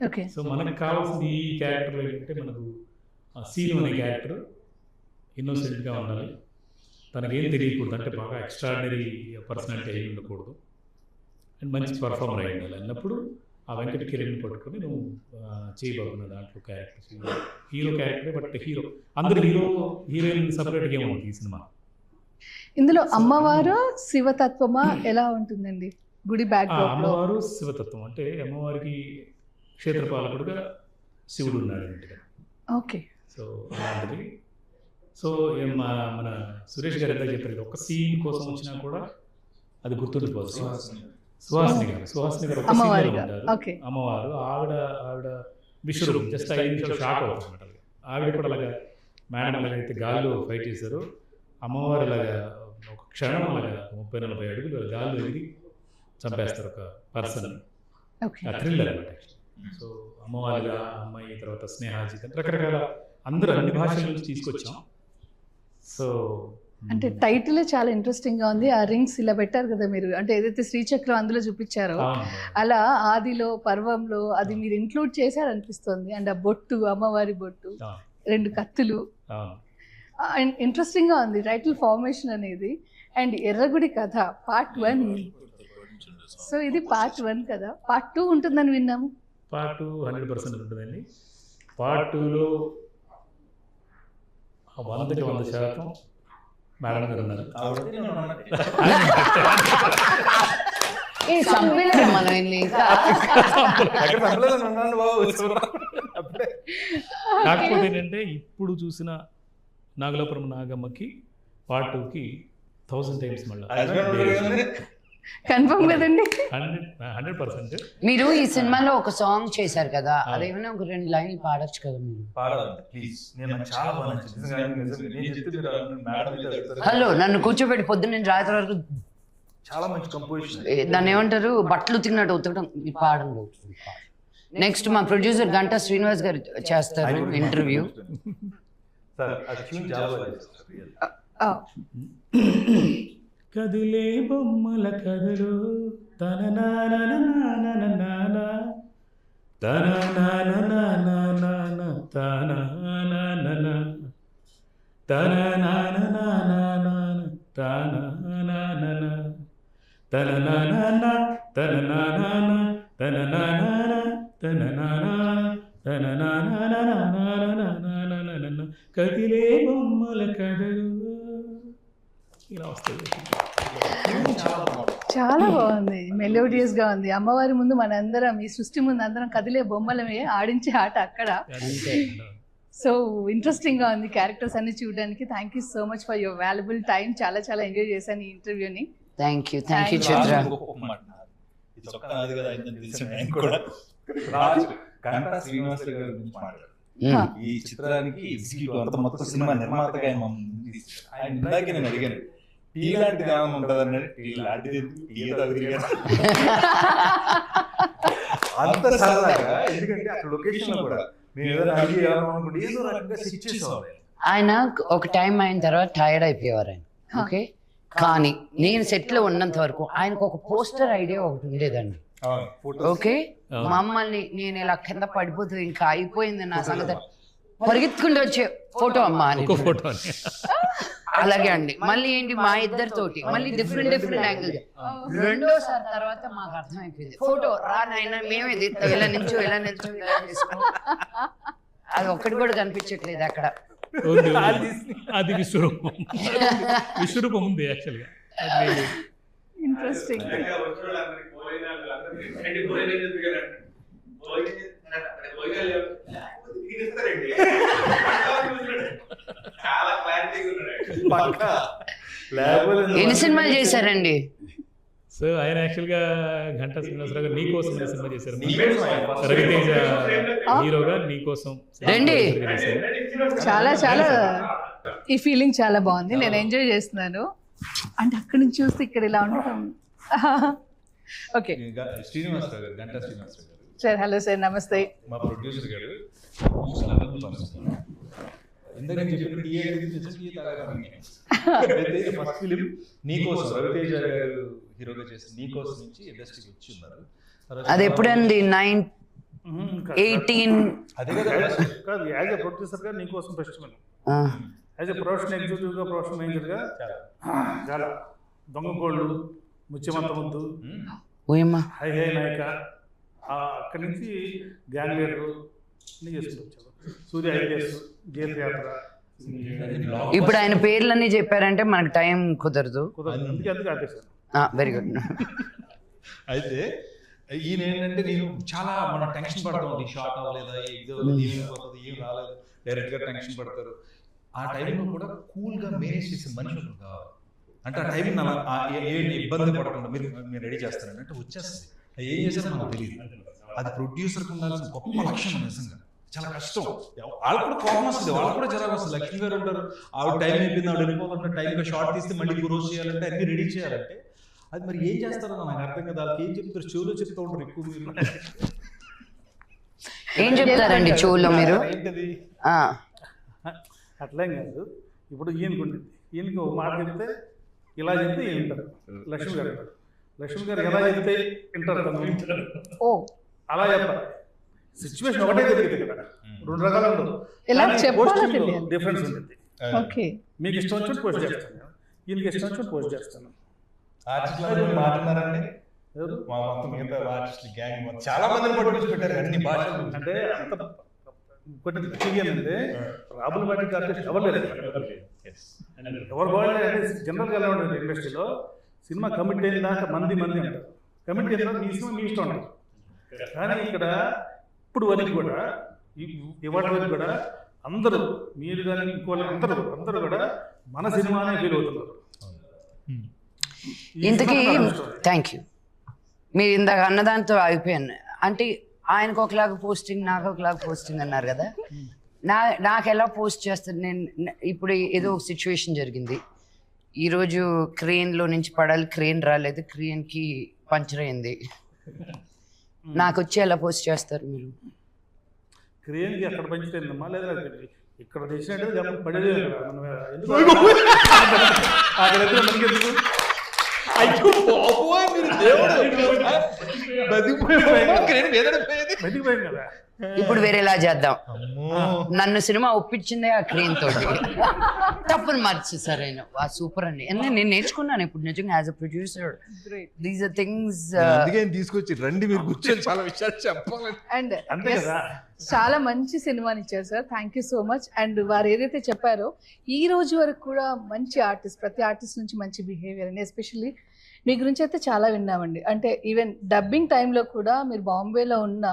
ఓకే. సో మనకు కావాల్సింది ఈ క్యారెక్టర్లో ఏంటంటే మనకు సీను అనే క్యారెక్టర్ ఇన్నోసెంట్గా ఉండాలి, తనకేం తెలియకూడదు, అంటే బాగా ఎక్స్ట్రాడినరీ పర్సనాలిటీ అయి ఉండకూడదు, అండ్ మంచి పర్ఫార్మర్ అయి ఉండాలి అన్నప్పుడు ఆ వెంకట కిరణ్ని పట్టుకొని నువ్వు చేయబోతున్న దాంట్లో క్యారెక్టర్ హీరో క్యారెక్టరే. బట్ హీరో అందరు హీరోయిన్ సపరేట్గా ఏముంది ఈ సినిమా. ఇందులో అమ్మవారు శివతత్వమా ఎలా ఉంటుందండి? గుడి బ్యాక్ అమ్మవారు శివతత్వం అంటే అమ్మవారికి క్షేత్రపాలకుడుగా శివుడు ఉన్నాడు అన్నట్టుగా. ఓకే. సో అలాంటిది. సో మన సురేష్ గారు ఎంత చెప్పారు, ఒక సీన్ కోసం వచ్చినా కూడా అది గుర్తుండిపోతుంది. సుహాసిని గారు ఒక సీన్లో ఉంటారు, అమ్మవారు. ఆవిడ విశ్వరూపం జస్ట్ 5 నిమిషాలు షాక్ అవుతుంది అనమాట. ఆవిడ కూడా అలాగా మేడం అలాగైతే గాల్లో ఫైట్ చేశారు, అమ్మవారు అలాగా ఒక క్షణం అలాగా 30-40 అడుగులు గాల్లో ఎగిరి చంపేస్తారు ఒక పర్సన్. థ్రిల్లర్ అనమాట. సో అమ్మవారిగా అమ్మాయి తర్వాత స్నేహాజీ రకరకాల అందరూ అన్ని భాషల నుంచి తీసుకొచ్చాం. సో అంటే టైటిల్ చాలా ఇంట్రెస్టింగ్ గా ఉంది. ఆ రింగ్స్ ఇలా పెట్టారు కదా మీరు, అంటే ఏదైతే శ్రీచక్రం అందులో చూపించారో అలా ఆదిలో పర్వంలో అది మీరు ఇంక్లూడ్ చేశారనిపిస్తుంది. అండ్ ఆ బొట్టు, అమ్మవారి బొట్టు, 2 కత్తులు, ఇంట్రెస్టింగ్ గా ఉంది టైటిల్ ఫార్మేషన్ అనేది. అండ్ ఎర్రగుడి కథ పార్ట్ 1. సో ఇది పార్ట్ 1 కదా, పార్ట్ 2 ఉంటుందని విన్నాము. పార్ట్ 2 100% ఉంటుందండి. పార్ట్ 2లో 100% మేడం గారు ఉన్నారు. కాకపోతే ఏంటంటే ఇప్పుడు చూసిన నాగలాపురం నాగమ్మకి పార్ట్ 2కి 1000 టైమ్స్ మళ్ళీ కన్ఫర్మ్ కదండి. 100%. మీరు ఈ సినిమాలో ఒక సాంగ్ చేశారు కదా, అదేమైనా ఒక 2 లైన్లు పాడొచ్చు కదా మీరు. హలో నన్ను కూర్చోబెట్టి పొద్దున్న రాత్రి వరకు చాలా మంచి కంపోజిషన్. దాన్ని ఏమంటారు, బట్టలు ఉతికినట్టు ఉతకడం. పాడండి. నెక్స్ట్ మా ప్రొడ్యూసర్ గంటా శ్రీనివాస్ గారు చేస్తారు ఇంటర్వ్యూ. కదిలే బొమ్మల కథలు తన కదిలే బొమ్మల కథలు ఇలా వస్తుంది. చాలా బాగుంది, మెలోడియస్ గా ఉంది. అమ్మవారి ముందు మనందరం, ఈ సృష్టి ముందు అందరం కదిలే బొమ్మలమే, ఆడించే ఆట అక్కడ. సో ఇంట్రెస్టింగ్ గా ఉంది క్యారెక్టర్స్ అన్ని చూడడానికి. Thank you so much for your valuable time. చాలా చాలా ఎంజాయ్ చేశాను ఈ ఇంటర్వ్యూని. థ్యాంక్ యూ చిత్ర. గంటా శ్రీనివాస్ గారి గురించి మాట్లాడారు. ఈ చిత్రానికి ఎగ్జిక్యూటివ్ అంత మొత్తం సినిమా నిర్మాతగా ఆయన ఇందాకే నేను అడిగాను, టీ లాంటిది ఏమైనా ఉంటుంది అన్నాడు. టీ లాంటిది అంత సరదాగా, ఎందుకంటే అక్కడ లొకేషన్ లో కూడా మేము ఏదైనా అడిగి ఏమనుకుంటే ఏదో రకంగా సిచ్ చేసేవాళ్ళు. ఆయన ఒక టైం అయిన తర్వాత టైర్డ్ అయిపోయేవారు ఆయన. ఓకే, కానీ నేను సెట్ లో ఉన్నంత వరకు ఆయనకు ఒక పోస్టర్ ఐడియా ఒకటి ఉండేదండి. ఓకే, మమ్మల్ని నేను ఇలా కింద పడిపోతుంది ఇంకా అయిపోయింది నా సంగతి, పరిగెత్తుకుంటూ వచ్చే ఫోటో అమ్మా అని. ఒక ఫోటో అని. అలాగే అండి. మళ్ళీ ఏంటి మా ఇద్దరితోటి మళ్ళీ డిఫరెంట్ యాంగిల్. రెండోసారి తర్వాత మాకు అర్థమైపోయింది, ఫోటో రా నాయన మేమే తీస్తాం, ఇలా నిల్చో ఇలా చేసుకో. అది ఒక్కటి కూడా కనిపించట్లేదు అక్కడ. ఉంది, ఉంది. అది విశ్వరూపం. విశ్వరూపం ఉంది యాక్చువల్గా. ఇంట్రెస్టింగ్. ఎన్ని సినిమాలు చేశారండి? సో ఆయన యాక్చువల్గా ఘంటా శ్రీనివాసరావు గారు నీకోసం అనే సినిమా చేశారు. రవితేజ హీరోగా నీకోసం రండి. చాలా చాలా ఈ ఫీలింగ్ చాలా బాగుంది, నేను ఎంజాయ్ చేస్తున్నాను. అంటే అక్కడి నుంచి చూస్తే ఇక్కడ ఇలా ఉంటాం. ఓకే శ్రీనివాసరావు గారు, గంటా శ్రీనివాసరావు గారు సార్. హలో సార్, నమస్తే. మా ప్రొడ్యూసర్ గారు ఇందాక చెప్పిన ఫస్ట్ ఫిలిం నీకోసం రవితేజ గారు హీరోగా చేసిన నీకోసం నుంచి ఇండస్ట్రీకి వచ్చి ఉన్నారు. అది ఎప్పుడండి? 18 అదే కదా కాదు, యాజ్ ఎ ప్రొడ్యూసర్గా నీకోసం ఫెస్టివల్, యాజ్ ఎ ప్రొఫెషనల్ ఎగ్జిక్యూటివ్గా, ప్రొఫెషనల్ మేనేజర్గా చాలా దొంగకోళ్ళు, ముత్యమంత ముద్దు, ఓయమ్మా, హై హై నాయక, అక్కడి నుంచి గ్యాంగ్ లీడరు అన్నీ చేసుకుంటూ వచ్చారు. సూర్య ఐపీఎస్, జీతయాత్ర. ఇప్పుడు ఆయన పేర్లన్నీ చెప్పారంటే మనకు టైం కుదరదు. అందుకే ఆపేశాను. Very good. అయితే ఈయన ఏంటంటే నేను చాలా మనం టెన్షన్ పడతాం, ఈ షార్ట్ అవ్వలేదా, ఏమైపోతుంది, ఏం రాలేదు, డైరెక్ట్గా టెన్షన్ పడతారు. ఆ టైంలో కూడా కూల్గా మేనేజ్ చేసే మనుషులు కావాలి. అంటే ఆ టైం ఏంటి ఇబ్బంది పడకుండా మీరు రెడీ చేస్తారండి అంటే వచ్చేస్తుంది. ఏం చేశారో మనకు తెలియదు. అది ప్రొడ్యూసర్కి ఉండాల్సిన గొప్ప లక్షణం. నిజంగా చాలా కష్టం. వాళ్ళు కూడా కోపం వస్తుంది, వాళ్ళు కూడా జరగ వస్తుంది. లక్ష్మి గారు ఉంటారు, ఆవిడ టైం అయిపోయింది, ఆవిడ వెళ్ళిపోవాలంటే టైంగా షార్ట్ తీస్తే మళ్ళీ రోజు చేయాలంటే అన్ని రెడీ చేయాలంటే అది మరి ఏం చేస్తారో నాకు అర్థం కదా. వాళ్ళకి ఏం చెప్తారు, చెవులో చెప్తూ ఉంటారు ఎక్కువ. మీరు ఏం చెప్తారండి చెవుల్లో మీరు? ఏంటది అట్లేం కాదు. ఇప్పుడు ఈయనకి ఒక మాట చెప్తే ఇలా చెప్తే వింటారు. లక్ష్మి గారు ఎలా చెప్తే వింటారు తను. ఓ అలా చెప్పాలి. సిచ్యువేషన్ ఒకటే జరిగింది ఇక్కడ, రెండు రకాలు ఉండదు. ఎలా చెప్పాలో తెలియాలి. డిఫరెన్స్ ఉంటుంది. ఓకే, మీకు ఇష్టం వచ్చి పోస్ట్ చేస్తాను, ఈయనకి ఇష్టం వచ్చి పోస్ట్ చేస్తాను. మాట్లాడారండి చాలా మందిని పట్టుకొచ్చి పెట్టారు అన్ని భాషలు. అంటే అంత ఇంకోటి అంటే రాబుల్ వాటికి ఆర్టిస్ట్ అవ్వలేదు. ఎవరు బాగుంటే జనరల్గా ఎలా ఉంటుంది ఇండస్ట్రీలో, సినిమా కమిట్ అయిన దాకా మంది అంటారు. కమిట్ అయిన మీ సినిమా మీ ఇష్టం అంటారు. కానీ ఇక్కడ ఇప్పుడు వరకు కూడా ఇవాటి వరకు కూడా అందరూ, మీరు కానీ ఇంకోళ్ళు అందరూ కూడా మన సినిమానే ఫీల్ అవుతున్నారు. ఇంతకీ థ్యాంక్ యూ. మీరు ఇందాక అన్నదాంతో ఆగిపోయాను. అంటే ఆయనకు ఒకలాగా పోస్టింగ్, నాకు ఒకలాగా పోస్టింగ్ అన్నారు కదా. నాకు ఎలా పోస్ట్ చేస్తారు? నేను ఇప్పుడు ఏదో ఒక సిచ్యువేషన్ జరిగింది, ఈరోజు క్రేన్లో నుంచి పడాలి, క్రేన్ రాలేదు, క్రేన్కి పంచర్ అయింది, నాకు వచ్చి ఎలా పోస్ట్ చేస్తారు మీరు? క్రేన్కి అక్కడ పంచుతుందమ్మా, లేదా ఇక్కడ తెచ్చినట్టు పడేది ఎందుకు బతికిపోయాం కదా. ఇప్పుడు వేరేలా చేద్దాం. నన్ను సినిమా ఒప్పించిందే ఆ క్రేన్ తోటి. తప్పును మార్చేసారు ఆయన. సూపర్ అండి. నేను నేర్చుకున్నాను ఇప్పుడు నిజంగా as a producer. These are things తీసుకొచ్చి రండి మీరు కూర్చొని చాలా విషయాలు చెప్పాలి. అండ్ చాలా మంచి సినిమాని ఇచ్చారు sir, thank you so much. And వారు ఏదైతే చెప్పారో ఈ రోజు వరకు కూడా మంచి ఆర్టిస్ట్, ప్రతి ఆర్టిస్ట్ నుంచి మంచి బిహేవియర్ అండి. ఎస్పెషల్లీ మీ గురించి అయితే చాలా విన్నామండి. అంటే ఈవెన్ డబ్బింగ్ టైంలో కూడా మీరు బాంబేలో ఉన్న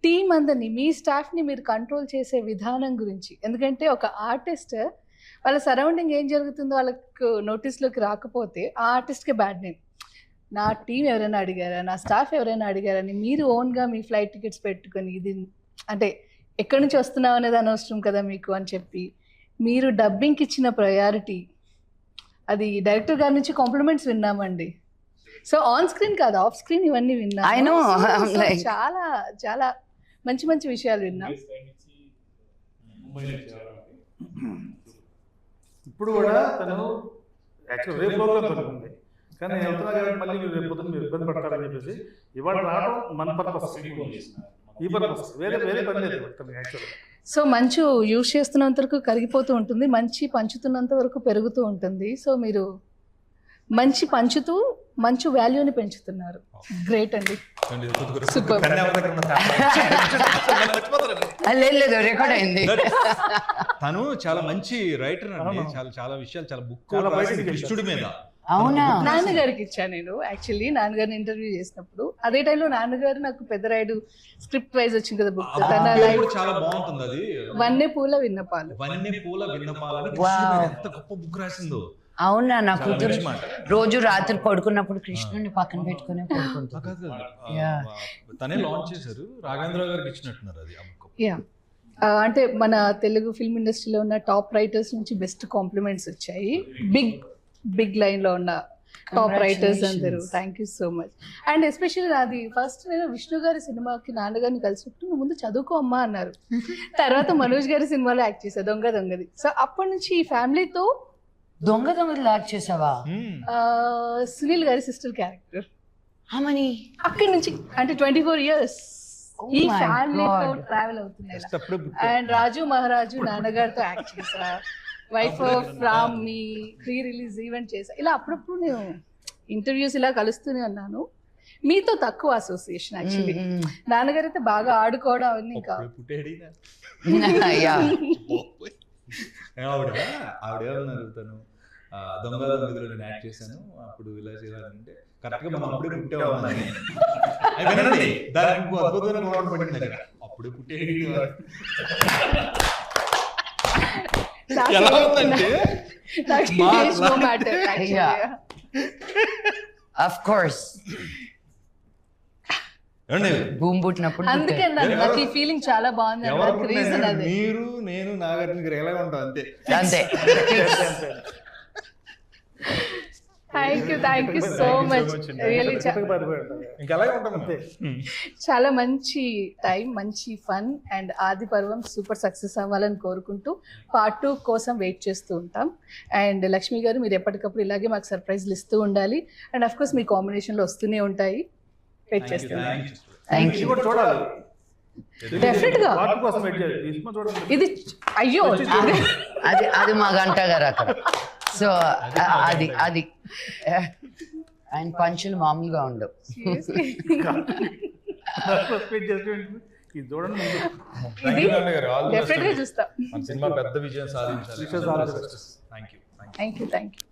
టీం అందరినీ, మీ స్టాఫ్ని మీరు కంట్రోల్ చేసే విధానం గురించి. ఎందుకంటే ఒక ఆర్టిస్ట్ వాళ్ళ సరౌండింగ్ ఏం జరుగుతుందో వాళ్ళకు నోటీస్లోకి రాకపోతే ఆ ఆర్టిస్ట్కి బ్యాడ్ నేమ్. నా టీం ఎవరైనా అడిగారా, నా స్టాఫ్ ఎవరైనా అడిగారని మీరు ఓన్గా మీ ఫ్లైట్ టికెట్స్ పెట్టుకొని, ఇది అంటే ఎక్కడి నుంచి వస్తున్నావు అనేది అనవసరం కదా మీకు అని చెప్పి మీరు డబ్బింగ్కి ఇచ్చిన ప్రయారిటీ, అది డైరెక్టర్ గారి నుంచి కాంప్లిమెంట్స్ విన్నామండి. సో ఆన్ స్క్రీన్ కాదు, ఆఫ్ స్క్రీన్ ఇవన్నీ విన్నాను. చాలా చాలా మంచి మంచి విషయాలు విన్నాం. ఇప్పుడు కూడా తను యాక్చువల్ రేపు ప్రోగ్రామ్ జరుగుతుంది, కానీ నేను వెళ్తున్నా కాబట్టి మళ్ళీ మీరు రేపు పొద్దున్న మీరు ఇబ్బంది పడతారని చెప్పేసి ఇవాళ రావడం మన పర్పస్, ఈ పర్పస్, వేరే వేరే పని లేదు యాక్చువల్గా. సో మంచు యూజ్ చేస్తున్నంత వరకు కరిగిపోతూ ఉంటుంది, మంచి పంచుతున్నంత వరకు పెరుగుతూ ఉంటుంది. సో మీరు మంచి పంచుతూ మంచు వాల్యూని పెంచుతున్నారు. గ్రేట్ అండి, సూపర్. లేదు రికార్డ్ అయింది. తను చాలా మంచి రైటర్ అండి, చాలా చాలా విషయాలు, చాలా బుక్ కృష్ణుడి మీద. అవునా? నాన్నగారికి ఇచ్చా నేను యాక్చువల్లీ, నాన్నగారిని ఇంటర్వ్యూ చేసినప్పుడు. అదే టైంలో నాన్నగారు నాకు పెద్దరాయుడు స్క్రిప్ట్ వైజ్ వచ్చింది కదా బుక్, తన లైఫ్ చాలా బాగుంటుంది అది, వన్నె పూల విన్నపాలు. వన్నె పూల విన్నపాలని కృష్ణుడి మీద ఎంత గొప్ప బుక్ రాసిందో. అవునా? నా కూతురు రోజు రాత్రి పడుకున్నప్పుడు కృష్ణుని పక్కన పెట్టుకుని పడుకుంటుంది. తనే లాంచ్ చేశారు, రాఘవేంద్ర గారికి ఇచ్చినట్టున్నారు అది ఆ బుక్. యా, అంటే మన తెలుగు ఫిల్మ్ ఇండస్ట్రీలో ఉన్న టాప్ రైటర్స్ నుంచి బెస్ట్ కాంప్లిమెంట్స్ వచ్చాయి. బిగ్ లైన్ లో ఉన్న టాప్ రైటర్స్ అందరూ. Thank you so much. And especially నాది ఫస్ట్ నేను విష్ణు గారి సినిమాకి నాన్నగారిని కలిసినప్పుడు నువ్వు ముందు చదువుకో అమ్మా అన్నారు. తర్వాత మనోజ్ గారి సినిమాలో యాక్ట్ చేశా, దొంగది. సో అప్పటి నుంచి ఈ ఫ్యామిలీతో దొంగది యాక్ట్ చేసావా? సునీల్ గారి సిస్టర్ క్యారెక్టర్. అమ్మని అక్కడి నుంచి అంటే 24 years Oh ఈ my ఫ్యామిలీతో God. ట్రావెల్ అవుతున్నాయి. అండ్ రాజు మహారాజు నాన్నగారితో యాక్ట్ చేసా, wife of Ram me pre release event చేసా. ఇలా అప్పుడప్పుడు నేను ఇంటర్వ్యూస్ ఇలా కలుస్తూనే ఉన్నాను. మీతో తక్కువ అసోసియేషన్ యాక్చువల్లీ. నాన్నగారు అయితే బాగా ఆడుకోవడం అవన్నీ ఇంకా ఆవిడేమన్నారు, తను దొంగలో నేను యాక్ట్ చేశాను అప్పుడు ఇలా చేయాలంటే కరెక్ట్ గా మనం అప్పుడే పుట్టేవాళ్ళని. దానికి ఇంకో అద్భుతమైన గౌరవం పడింది దగ్గర, అప్పుడే పుట్టేది. ఎలా ఉందంటే ఆఫ్ కోర్స్ భూమి పుట్టినప్పుడు అందుకే నాకు ఈ ఫీలింగ్ చాలా బాగుంది. రీజన్ అదే, మీరు నేను నాగార్జున గారు ఎలా ఉంటాం అంతే అంతే. Thank you so much. Really ఇంకెలాగే ఉంటాం అంతే. చాలా మంచి టైం, మంచి ఫన్. అండ్ ఆది పర్వం సూపర్ సక్సెస్ అవ్వాలని కోరుకుంటూ Part 2 కోసం వెయిట్ చేస్తూ ఉంటాం. అండ్ లక్ష్మి గారు మీరు ఎప్పటికప్పుడు ఇలాగే మాకు సర్ప్రైజ్లు ఇస్తూ ఉండాలి. అండ్ అఫ్ కోర్స్ మీ కాంబినేషన్లో వస్తూనే ఉంటాయి, వెయిట్ చేస్తున్నాం. Thank you. చూడాలి డెఫినెట్ గా. ఇది అయ్యో అది మా గంట గారు అక్కడ. సో అది ఆయన పంచులు మామూలుగా ఉండవు. డెఫినెట్ గా చూస్తాం. సినిమా పెద్ద విజయం సాధించాలి. Thank you.